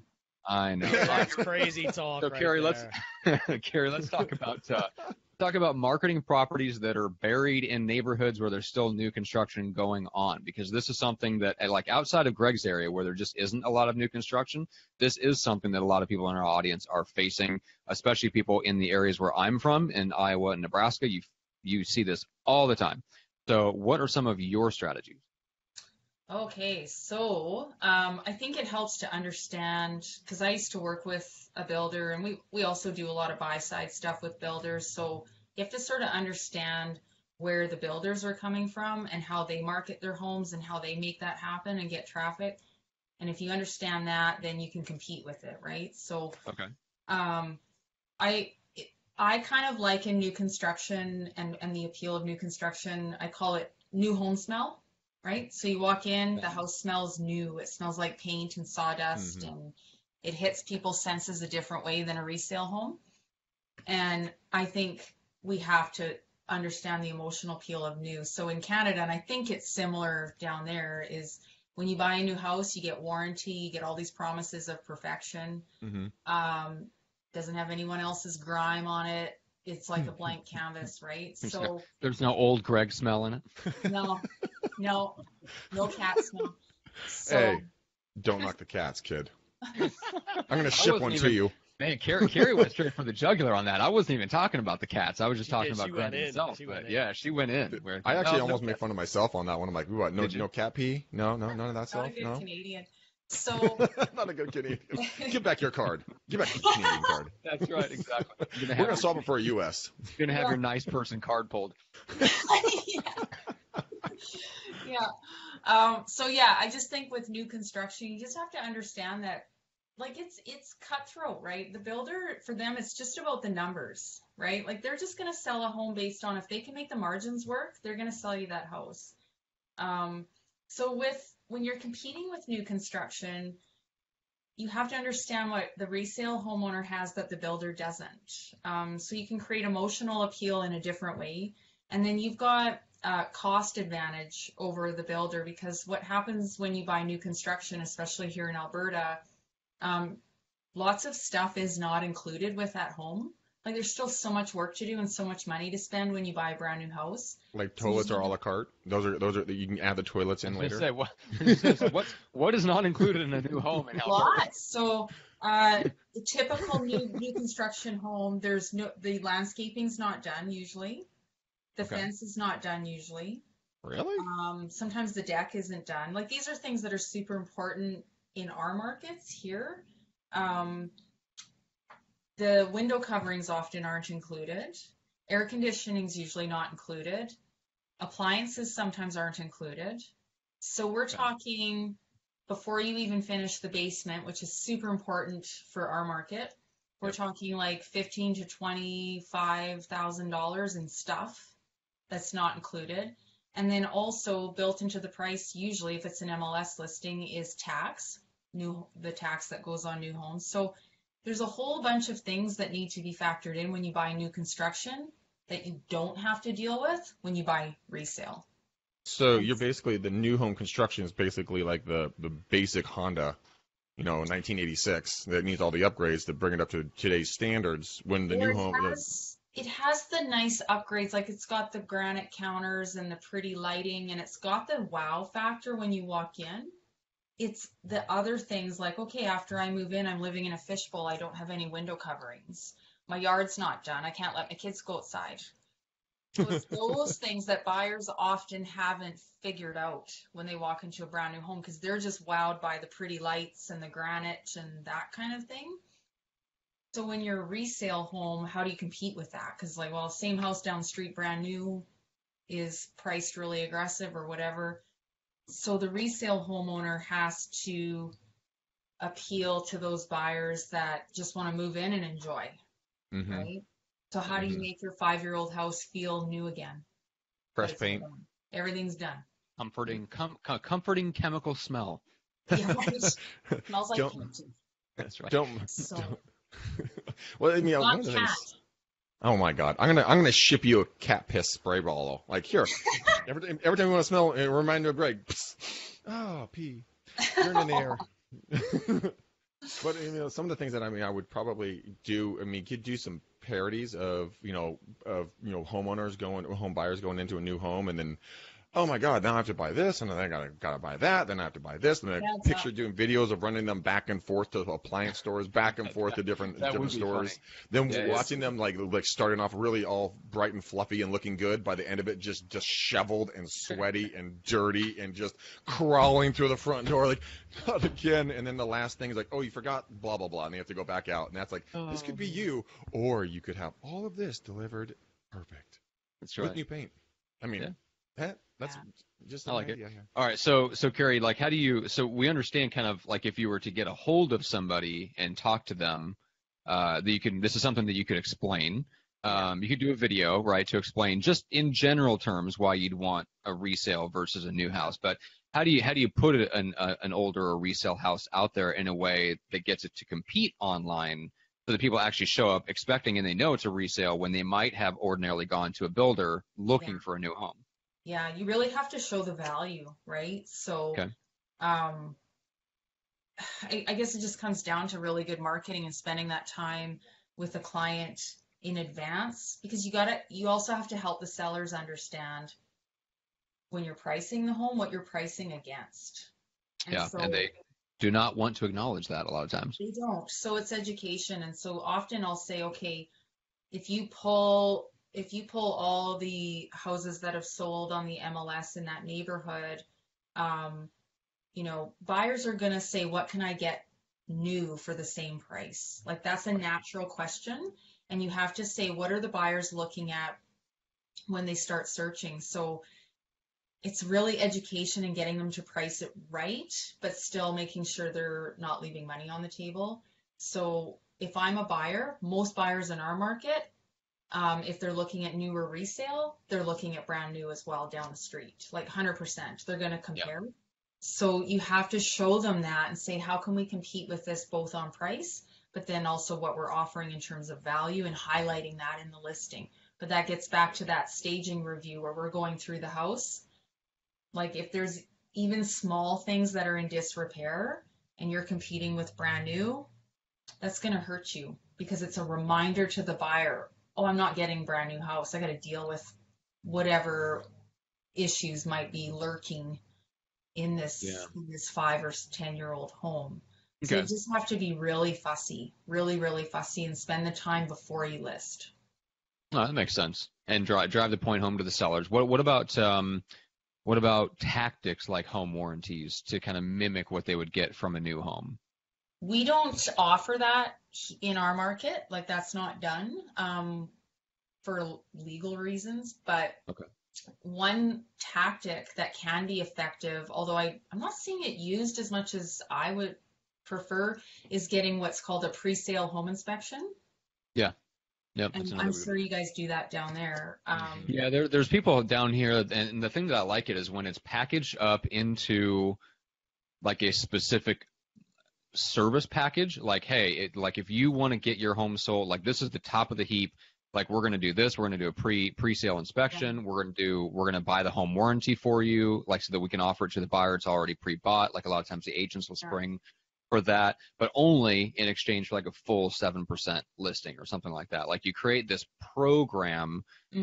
I know. That's crazy talk. So, Karri, let's talk about marketing properties that are buried in neighborhoods where there's still new construction going on, because this is something that, like, outside of Greg's area where there just isn't a lot of new construction, this is something that a lot of people in our audience are facing, especially people in the areas where I'm from, in Iowa and Nebraska. You see this all the time. So what are some of your strategies? Okay, so I think it helps to understand, because I used to work with a builder, and we also do a lot of buy-side stuff with builders, so you have to sort of understand where the builders are coming from and how they market their homes and how they make that happen and get traffic. And if you understand that, then you can compete with it, right? So okay. I kind of liken new construction and the appeal of new construction, I call it new home smell. Right? So you walk in, the house smells new. It smells like paint and sawdust, and it hits people's senses a different way than a resale home. And I think we have to understand the emotional appeal of new. So in Canada, and I think it's similar down there, is when you buy a new house, you get warranty, you get all these promises of perfection. Doesn't have anyone else's grime on it. It's like a blank canvas, right? There's no old Greg smell in it. No cat smell. So, hey, don't knock the cats, kid. I'm going to ship one to you. Man, Karri went straight for the jugular on that. I wasn't even talking about the cats. I was just talking about Greg himself. Yeah, she went in. I actually almost made fun of myself on that one. I'm like, what? No cat pee? No, none of that stuff? No? Canadian. So not a good Canadian. Give back your card. Give back your Canadian card. That's right, exactly. We're going to solve it for a U.S. You're going to have your nice person card pulled. So yeah, I just think with new construction, you just have to understand that, like, it's cutthroat, right? The builder, for them, it's just about the numbers, right? Like, they're just going to sell a home based on if they can make the margins work, they're going to sell you that house. So when you're competing with new construction, you have to understand what the resale homeowner has that the builder doesn't. So you can create emotional appeal in a different way. And then you've got cost advantage over the builder, because what happens when you buy new construction, especially here in Alberta, lots of stuff is not included with that home. Like, there's still so much work to do and so much money to spend when you buy a brand new house. Like toilets are a la carte. Those are you can add the toilets in later. Say, what is not included in a new home in Alberta? Lots. So the typical new construction home, the landscaping's not done usually. The fence is not done usually. Really? Sometimes the deck isn't done. Like, these are things that are super important in our markets here. The window coverings often aren't included. Air conditioning is usually not included. Appliances sometimes aren't included. So we're talking, before you even finish the basement, which is super important for our market, we're talking like $15,000 to $25,000 in stuff that's not included. And then also built into the price, usually if it's an MLS listing, is tax, the tax that goes on new homes. So there's a whole bunch of things that need to be factored in when you buy new construction that you don't have to deal with when you buy resale. So you're basically, the new home construction is basically like the basic Honda, 1986, that needs all the upgrades to bring it up to today's standards. When the new home, it has the nice upgrades, like it's got the granite counters and the pretty lighting, and it's got the wow factor when you walk in. It's the other things like, okay, after I move in, I'm living in a fishbowl. I don't have any window coverings. My yard's not done. I can't let my kids go outside. So it's those things that buyers often haven't figured out when they walk into a brand new home, because they're just wowed by the pretty lights and the granite and that kind of thing. So when you're a resale home, how do you compete with that? Because, like, well, same house down the street, brand new, is priced really aggressive or whatever. So the resale homeowner has to appeal to those buyers that just want to move in and enjoy, right? So how do you make your 5-year-old house feel new again? Fresh paint. Everything's done. Comforting chemical smell. Yeah, right. Smells like paint. That's right. Don't. Well, one of the cat. things. Oh my God! I'm gonna ship you a cat piss spray bottle. Like, here, every time you want to smell, it remind you of Greg. Oh, pee. Turn in the air. But some of the things that I would probably do. Could do some parodies of home buyers going into a new home, and then, oh my God, now I have to buy this, and then I gotta buy that, then I have to buy this, and then I picture doing videos of running them back and forth to appliance stores, back and forth to different stores, funny. then watching them like starting off really all bright and fluffy and looking good, by the end of it just shoveled and sweaty and dirty and just crawling through the front door like, not again. And then the last thing is like, oh, you forgot blah blah blah, and they have to go back out, and that's like, this could be you, or you could have all of this delivered perfect. That's right. With new paint. That's just I like it. Yeah. All right, so Karri, like, how do you? So we understand kind of like if you were to get a hold of somebody and talk to them, that you can. This is something that you could explain. You could do a video, right, to explain just in general terms why you'd want a resale versus a new house. But how do you put an older or resale house out there in a way that gets it to compete online, so that people actually show up expecting and they know it's a resale when they might have ordinarily gone to a builder looking for a new home? Yeah, you really have to show the value, right? So, I guess it just comes down to really good marketing and spending that time with a client in advance, because you also have to help the sellers understand when you're pricing the home, what you're pricing against. And they do not want to acknowledge that a lot of times. They don't. So it's education. And so often I'll say, okay, if you pull all the houses that have sold on the MLS in that neighborhood, buyers are going to say, what can I get new for the same price? Like, that's a natural question. And you have to say, what are the buyers looking at when they start searching? So it's really education and getting them to price it right, but still making sure they're not leaving money on the table. So if I'm a buyer, most buyers in our market, if they're looking at new or resale, they're looking at brand new as well down the street, like 100%. They're going to compare. Yep. So you have to show them that and say, how can we compete with this both on price, but then also what we're offering in terms of value and highlighting that in the listing. But that gets back to that staging review where we're going through the house. Like if there's even small things that are in disrepair and you're competing with brand new, that's going to hurt you because it's a reminder to the buyer, oh, I'm not getting a brand new house. I got to deal with whatever issues might be lurking in this 5 or 10-year-old home. Okay. So you just have to be really fussy, really, really fussy, and spend the time before you list. Oh, that makes sense. And drive the point home to the sellers. What about tactics like home warranties to kind of mimic what they would get from a new home? We don't offer that in our market. Like that's not done for legal reasons. But one tactic that can be effective, although I'm not seeing it used as much as I would prefer, is getting what's called a pre-sale home inspection. Yeah. Yep, and I'm sure you guys do that down there. Yeah, there's people down here, and the thing that I like it is when it's packaged up into like a specific service package. Like, hey, like if you want to get your home sold, like this is the top of the heap. Like we're going to do this. We're going to do a pre-sale inspection. Yeah. We're going to buy the home warranty for you, like so that we can offer it to the buyer. It's already pre-bought. Like a lot of times the agents will spring for that, but only in exchange for like a full 7% listing or something like that. Like you create this program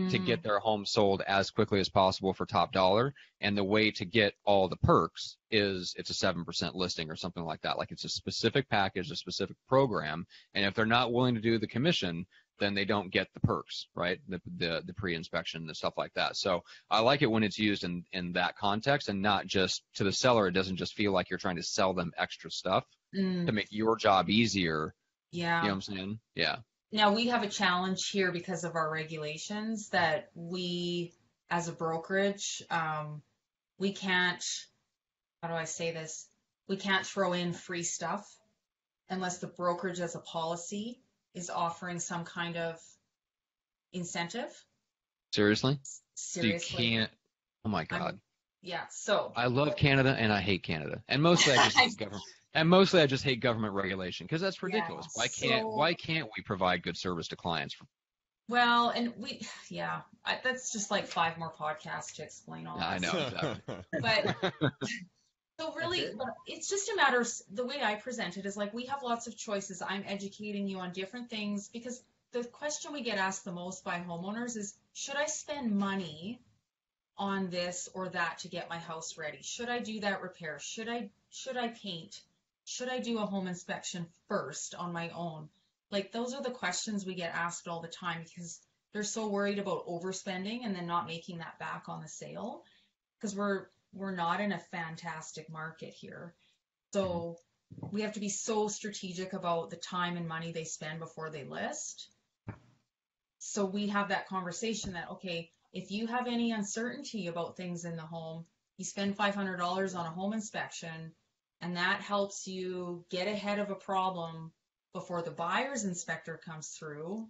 to get their home sold as quickly as possible for top dollar. And the way to get all the perks is it's a 7% listing or something like that. Like it's a specific package, a specific program. And if they're not willing to do the commission, then they don't get the perks, right? The pre-inspection and stuff like that. So I like it when it's used in that context and not just to the seller. It doesn't just feel like you're trying to sell them extra stuff to make your job easier. Yeah. You know what I'm saying? Yeah. Now we have a challenge here because of our regulations that we, as a brokerage, we can't, how do I say this? We can't throw in free stuff unless the brokerage as a policy is offering some kind of incentive. Seriously? Seriously. So you can't. Oh my God. So I love Canada and I hate Canada. And mostly I just hate government. And mostly I just hate government regulation because that's ridiculous. Why can't we provide good service to clients? Well, and that's just like 5 more podcasts to explain all that. I know. Exactly. But so really, it's just a matter of the way I present it is like we have lots of choices. I'm educating you on different things because the question we get asked the most by homeowners is, should I spend money on this or that to get my house ready? Should I do that repair? Should I paint? Should I do a home inspection first on my own? Like those are the questions we get asked all the time because they're so worried about overspending and then not making that back on the sale because we're not in a fantastic market here. So we have to be so strategic about the time and money they spend before they list. So we have that conversation that, okay, if you have any uncertainty about things in the home, you spend $500 on a home inspection and that helps you get ahead of a problem before the buyer's inspector comes through,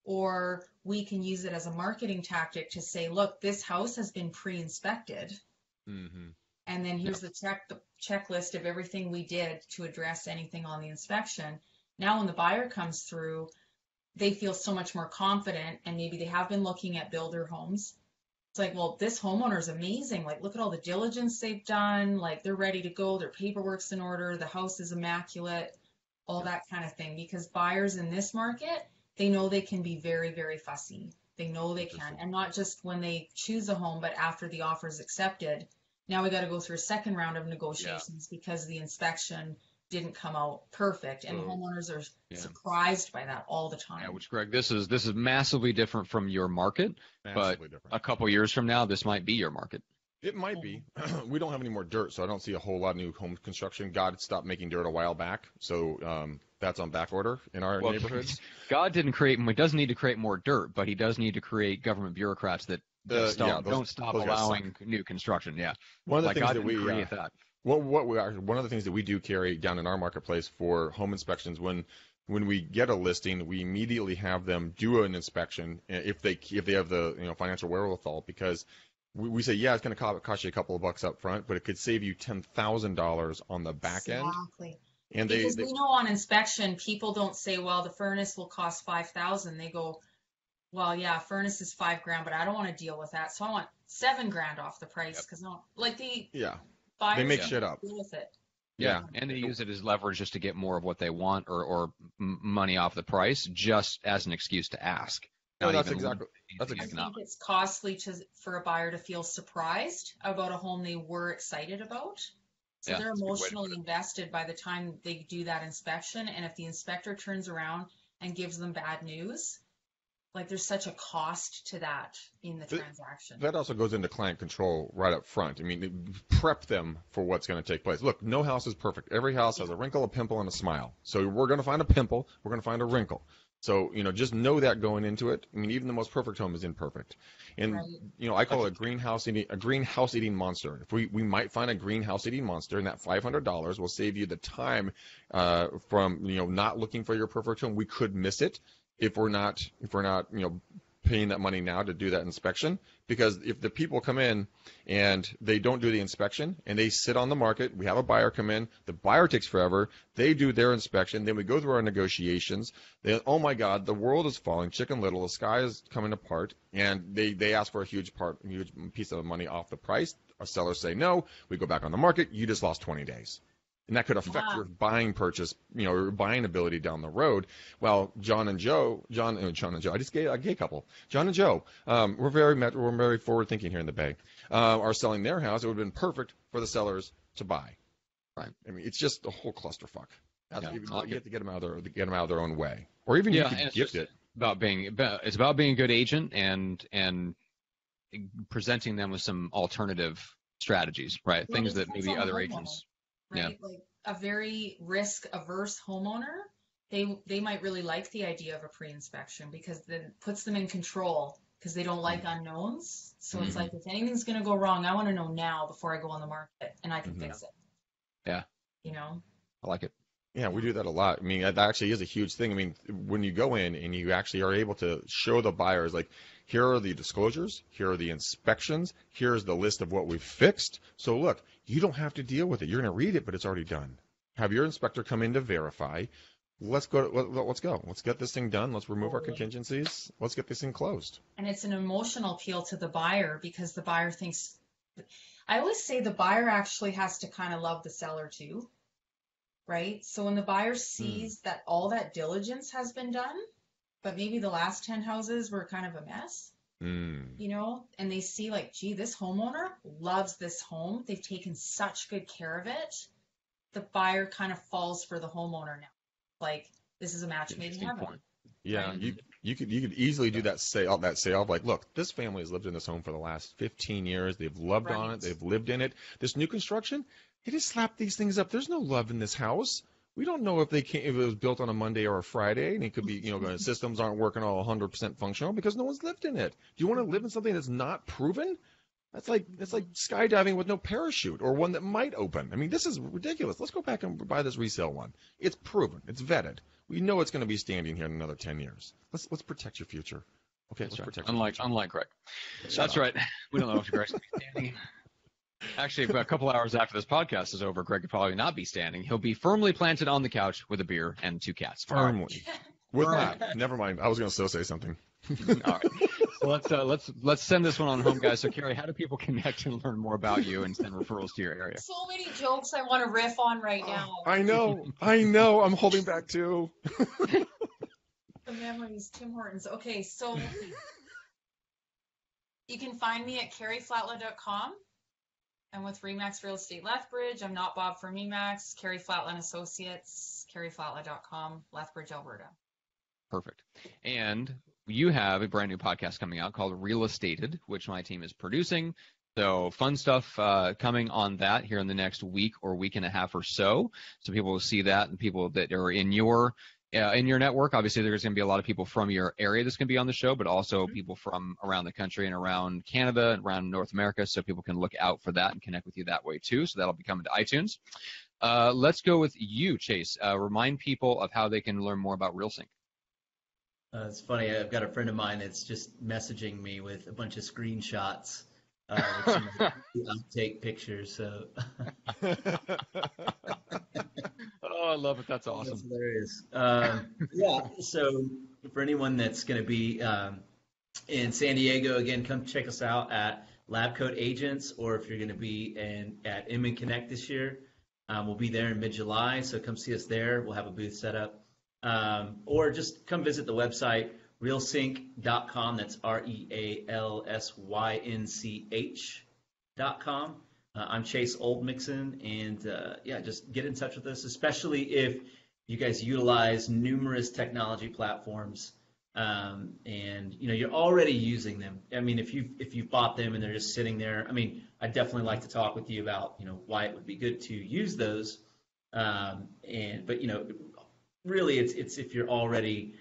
or we can use it as a marketing tactic to say, look, this house has been pre-inspected. And then here's the checklist of everything we did to address anything on the inspection. Now when the buyer comes through, they feel so much more confident and maybe they have been looking at builder homes. It's like, well, this homeowner is amazing. Like, look at all the diligence they've done. Like, they're ready to go. Their paperwork's in order. The house is immaculate, all that kind of thing. Because buyers in this market, they know they can be very, very fussy. They know they can. And not just when they choose a home, but after the offer is accepted. Now we got to go through a second round of negotiations because the inspection didn't come out perfect, and homeowners are surprised by that all the time. Yeah, which, Greg, this is massively different from your market, but a couple years from now, this might be your market. It might be. We don't have any more dirt, so I don't see a whole lot of new home construction. God stopped making dirt a while back, so that's on back order in our neighborhoods. God doesn't need to create more dirt, but he does need to create government bureaucrats that Don't stop those guys allowing new construction. Yeah. One of the Like, things God that we didn't create that. one of the things that we do carry down in our marketplace for home inspections, when we get a listing, we immediately have them do an inspection if they have the financial wherewithal, because we say, yeah, it's going to cost you a couple of bucks up front, but it could save you $10,000 on the back end. Exactly. And because we know on inspection, people don't say, well, the furnace will cost $5,000. They go, well, yeah, furnace is $5,000, but I don't want to deal with that. So I want $7,000 off the price, because buyers they make shit up. Deal with it. Yeah, and they use it as leverage just to get more of what they want, or money off the price, just as an excuse to ask. That's exactly. I think it's costly for a buyer to feel surprised about a home they were excited about. So they're emotionally invested by the time they do that inspection. And if the inspector turns around and gives them bad news, like, there's such a cost to that in the transaction. That also goes into client control right up front. I mean, prep them for what's going to take place. Look, no house is perfect. Every house has a wrinkle, a pimple, and a smile. So we're going to find a pimple. We're going to find a wrinkle. So, just know that going into it. I mean, even the most perfect home is imperfect. And, I call it a greenhouse eating monster. If we might find a greenhouse eating monster, and that $500 will save you the time from, not looking for your perfect home. We could miss it if we're not paying that money now to do that inspection. Because if the people come in and they don't do the inspection and they sit on the market, we have a buyer come in, the buyer takes forever, they do their inspection, then we go through our negotiations, then, oh my God, the world is falling, Chicken Little, the sky is coming apart, and they ask for a huge piece of money off the price. Our sellers say no, we go back on the market, you just lost 20 days. And that could affect your buying purchase, your buying ability down the road. Well, John and Joe, I just gave a gay couple. John and Joe, we're very forward thinking here in the Bay, are selling their house. It would have been perfect for the sellers to buy. Right. I mean, it's just a whole clusterfuck. You have to get them out of their own way, or even you can gift it. It's about being a good agent and presenting them with some alternative strategies, right? Well, things that maybe other agents. Right? Yeah. Like a very risk-averse homeowner, they might really like the idea of a pre-inspection, because it puts them in control, because they don't like unknowns. So it's like, if anything's going to go wrong, I want to know now before I go on the market, and I can fix it. Yeah. I like it. Yeah, we do that a lot. I mean, that actually is a huge thing. I mean, when you go in and you actually are able to show the buyers, like, here are the disclosures, here are the inspections, here's the list of what we've fixed. So look, you don't have to deal with it. You're going to read it, but it's already done. Have your inspector come in to verify. Let's go. Let's get this thing done. Let's remove our contingencies. Let's get this thing closed. And it's an emotional appeal to the buyer, because the buyer thinks, I always say the buyer actually has to kind of love the seller too. Right? So when the buyer sees that all that diligence has been done, but maybe the last 10 houses were kind of a mess, and they see, like, gee, this homeowner loves this home. They've taken such good care of it. The buyer kind of falls for the homeowner now. Like, this is a match made in heaven. Yeah, right? you could easily do that sale of, like, look, this family has lived in this home for the last 15 years. They've loved on it. They've lived in it. This new construction, they just slapped these things up. There's no love in this house. We don't know if it was built on a Monday or a Friday, and it could be, systems aren't working all 100% functional because no one's lived in it. Do you want to live in something that's not proven? That's like skydiving with no parachute, or one that might open. I mean, this is ridiculous. Let's go back and buy this resale one. It's proven. It's vetted. We know it's going to be standing here in another 10 years. Let's protect your future. Okay, let's protect your future. Unlike Greg. That's right. We don't know if Greg's going to be standing. Actually, a couple hours after this podcast is over, Greg could probably not be standing. He'll be firmly planted on the couch with a beer and 2 cats. Firmly. Never mind. I was going to still say something. All right. So let's send this one on home, guys. So, Karri, how do people connect and learn more about you and send referrals to your area? So many jokes I want to riff on right now. I know. I'm holding back too. The memories, Tim Hortons. Okay, so you can find me at karriflatla.com. I'm with Remax Real Estate Lethbridge. I'm not Bob from Remax. Karri Flatla and Associates, karriflatla.com, Lethbridge, Alberta. Perfect. And you have a brand new podcast coming out called Real Estated, which my team is producing. So fun stuff coming on that here in the next week or week and a half or so. So people will see that, and people that are in your in your network. Obviously, there's going to be a lot of people from your area that's going to be on the show, but also people from around the country and around Canada and around North America, so people can look out for that and connect with you that way too. So that'll be coming to iTunes. Let's go with you, Chace. Remind people of how they can learn more about RealSync. It's funny. I've got a friend of mine that's just messaging me with a bunch of screenshots. I'll take pictures. So. Oh, I love it. That's awesome. That's hilarious. Yeah. So for anyone that's going to be in San Diego, again, come check us out at Lab Coat Agents, or if you're going to be at Inman Connect this year, we'll be there in mid-July. So come see us there. We'll have a booth set up. Or just come visit the website, realsynch.com. That's RealSynch.com. I'm Chace Oldmixon, and just get in touch with us, especially if you guys utilize numerous technology platforms, and you're already using them. I mean, if you've bought them and they're just sitting there, I mean, I'd definitely like to talk with you about why it would be good to use those, but really it's if you're already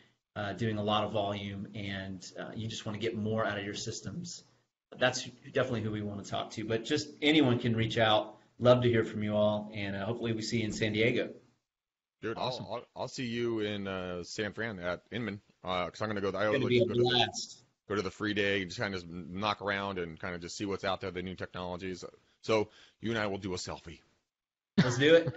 doing a lot of volume and you just want to get more out of your systems. That's definitely who we want to talk to. But just anyone can reach out. Love to hear from you all, and hopefully we see you in San Diego. Dude, awesome. I'll see you in San Fran at Inman, because I'm going to go. I It's always going to be a blast. go to the free day, just kind of knock around and kind of just see what's out there, the new technologies. So you and I will do a selfie. Let's do it.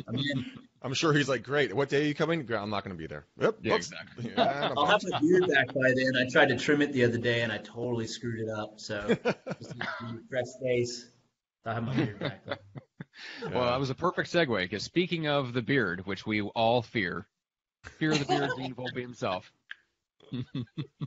I'm in. I'm sure he's like, great. What day are you coming? I'm not going to be there. Yep. Yeah, Oops. exactly. Yeah, I'll have my beard back by then. I tried to trim it the other day, and I totally screwed it up. So just a fresh face. I'll have my beard back then. Well, that was a perfect segue, because speaking of the beard, which we all fear the beard, Dean Volpe himself.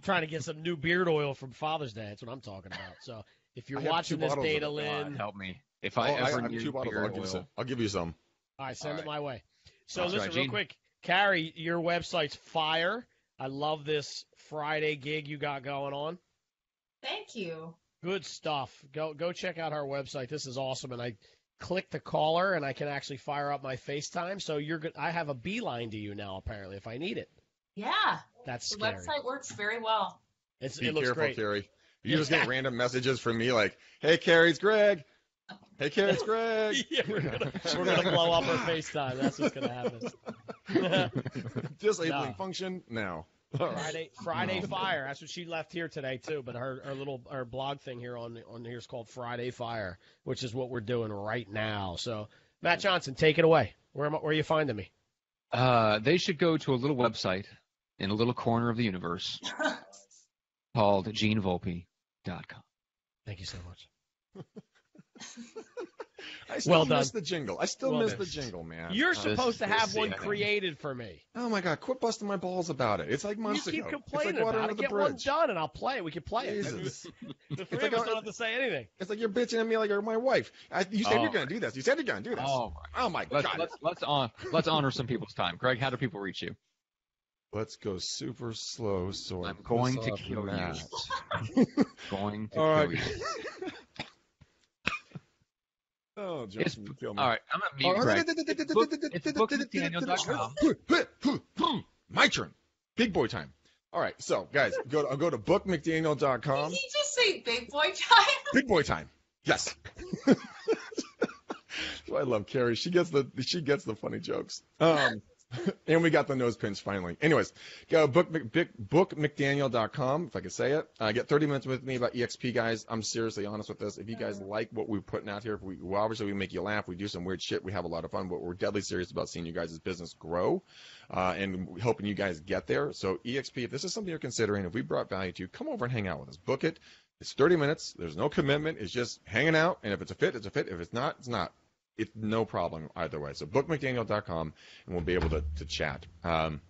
Trying to get some new beard oil from Father's Day. That's what I'm talking about. So if you're I have watching 2 this, bottles of Data it. Lynn. God, help me. If I I ever have need 2 bottles. beard I'll oil. I'll give you some. All right, send All it my way. So That's listen, right, real Gene. quick, Karri, your website's fire. I love this Friday gig you got going on. Thank you. Good stuff. Go check out our website. This is awesome. And I click the caller, and I can actually fire up my FaceTime. So I have a beeline to you now, apparently, if I need it. Yeah. That's The scary. website works very well. Be It looks careful, great. Carrie. You just get random messages from me like, hey, Carrie, it's Greg. Hey, Carrie, it's Greg. Yeah, we're gonna blow up our FaceTime. That's what's gonna happen. Disabling No. function now. Friday Fire. That's what she left here today too. But her blog thing here on here is called Friday Fire, which is what we're doing right now. So Matt Johnson, take it away. Where are you finding me? They should go to a little website in a little corner of the universe called GeneVolpe.com. Thank you so much. I still Well done. miss the jingle. I still Well miss done. the jingle, man. You're supposed to have one yeah. created for me. Oh my God! Quit busting my balls about it. It's like months You keep ago. complaining it's like water about under it. the Get bridge. one done, and I'll play it. We can play Jesus. it. The three like of us a- don't have to say anything. It's like you're bitching at me like you're my wife. You said Oh. you're gonna do this. You said you're gonna do this. Oh, my God! let's honor some people's time. Greg, how do people reach you? Let's go super slow. So I'm going to piss off kill Matt. you. Going to All kill right. you. Oh, It's, Justin, you kill me. all right, I'm gonna mute Greg. It's bookmcdaniel.com. My turn. Big boy time. All right, so guys, go to bookmcdaniel.com. Did he just say big boy time? Big boy time. Yes. That's why I love Carrie. She gets the funny jokes. And we got the nose pinch finally. Anyways, go bookmcdaniel.com, if I can say it. Get 30 minutes with me about EXP, guys. I'm seriously honest with this. If you guys like what we're putting out here, obviously we make you laugh. We do some weird shit. We have a lot of fun, but we're deadly serious about seeing you guys' business grow and helping you guys get there. So EXP, if this is something you're considering, if we brought value to you, come over and hang out with us. Book it. It's 30 minutes. There's no commitment. It's just hanging out. And if it's a fit, it's a fit. If it's not, it's not. It's no problem either way. So bookmcdaniel.com, and we'll be able to chat. And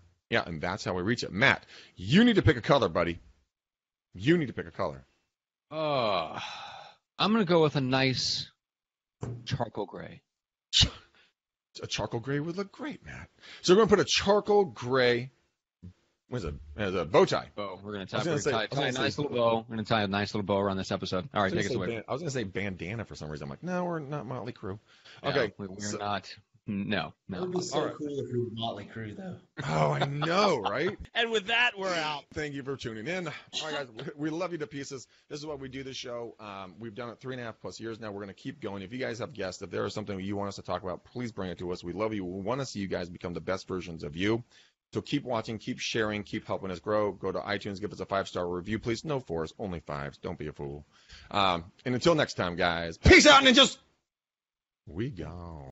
that's how we reach it. Matt, you need to pick a color, buddy. You need to pick a color. I'm gonna go with a nice charcoal gray. A charcoal gray would look great, Matt. So we're going to put a charcoal gray. What is it? As a bow tie. Bow. We're gonna I was tie gonna a say- nice little bow. We're gonna tie a nice little bow around this episode. All right, take us away. I was going to say bandana for some reason. I'm like, no, we're not Motley Crue. Yeah, Okay. we're not No. That would be so All right. cool if we were Motley Crue, though. Oh, I know, right? And with that, we're out. Thank you for tuning in. All right, guys, we love you to pieces. This is what we do this show. We've done it 3.5+ years now. We're going to keep going. If you guys have guests, if there is something you want us to talk about, please bring it to us. We love you. We want to see you guys become the best versions of you. So keep watching, keep sharing, keep helping us grow. Go to iTunes, give us a 5-star review, please. No 4s, only 5s. Don't be a fool. And until next time, guys, peace out, ninjas. We gone.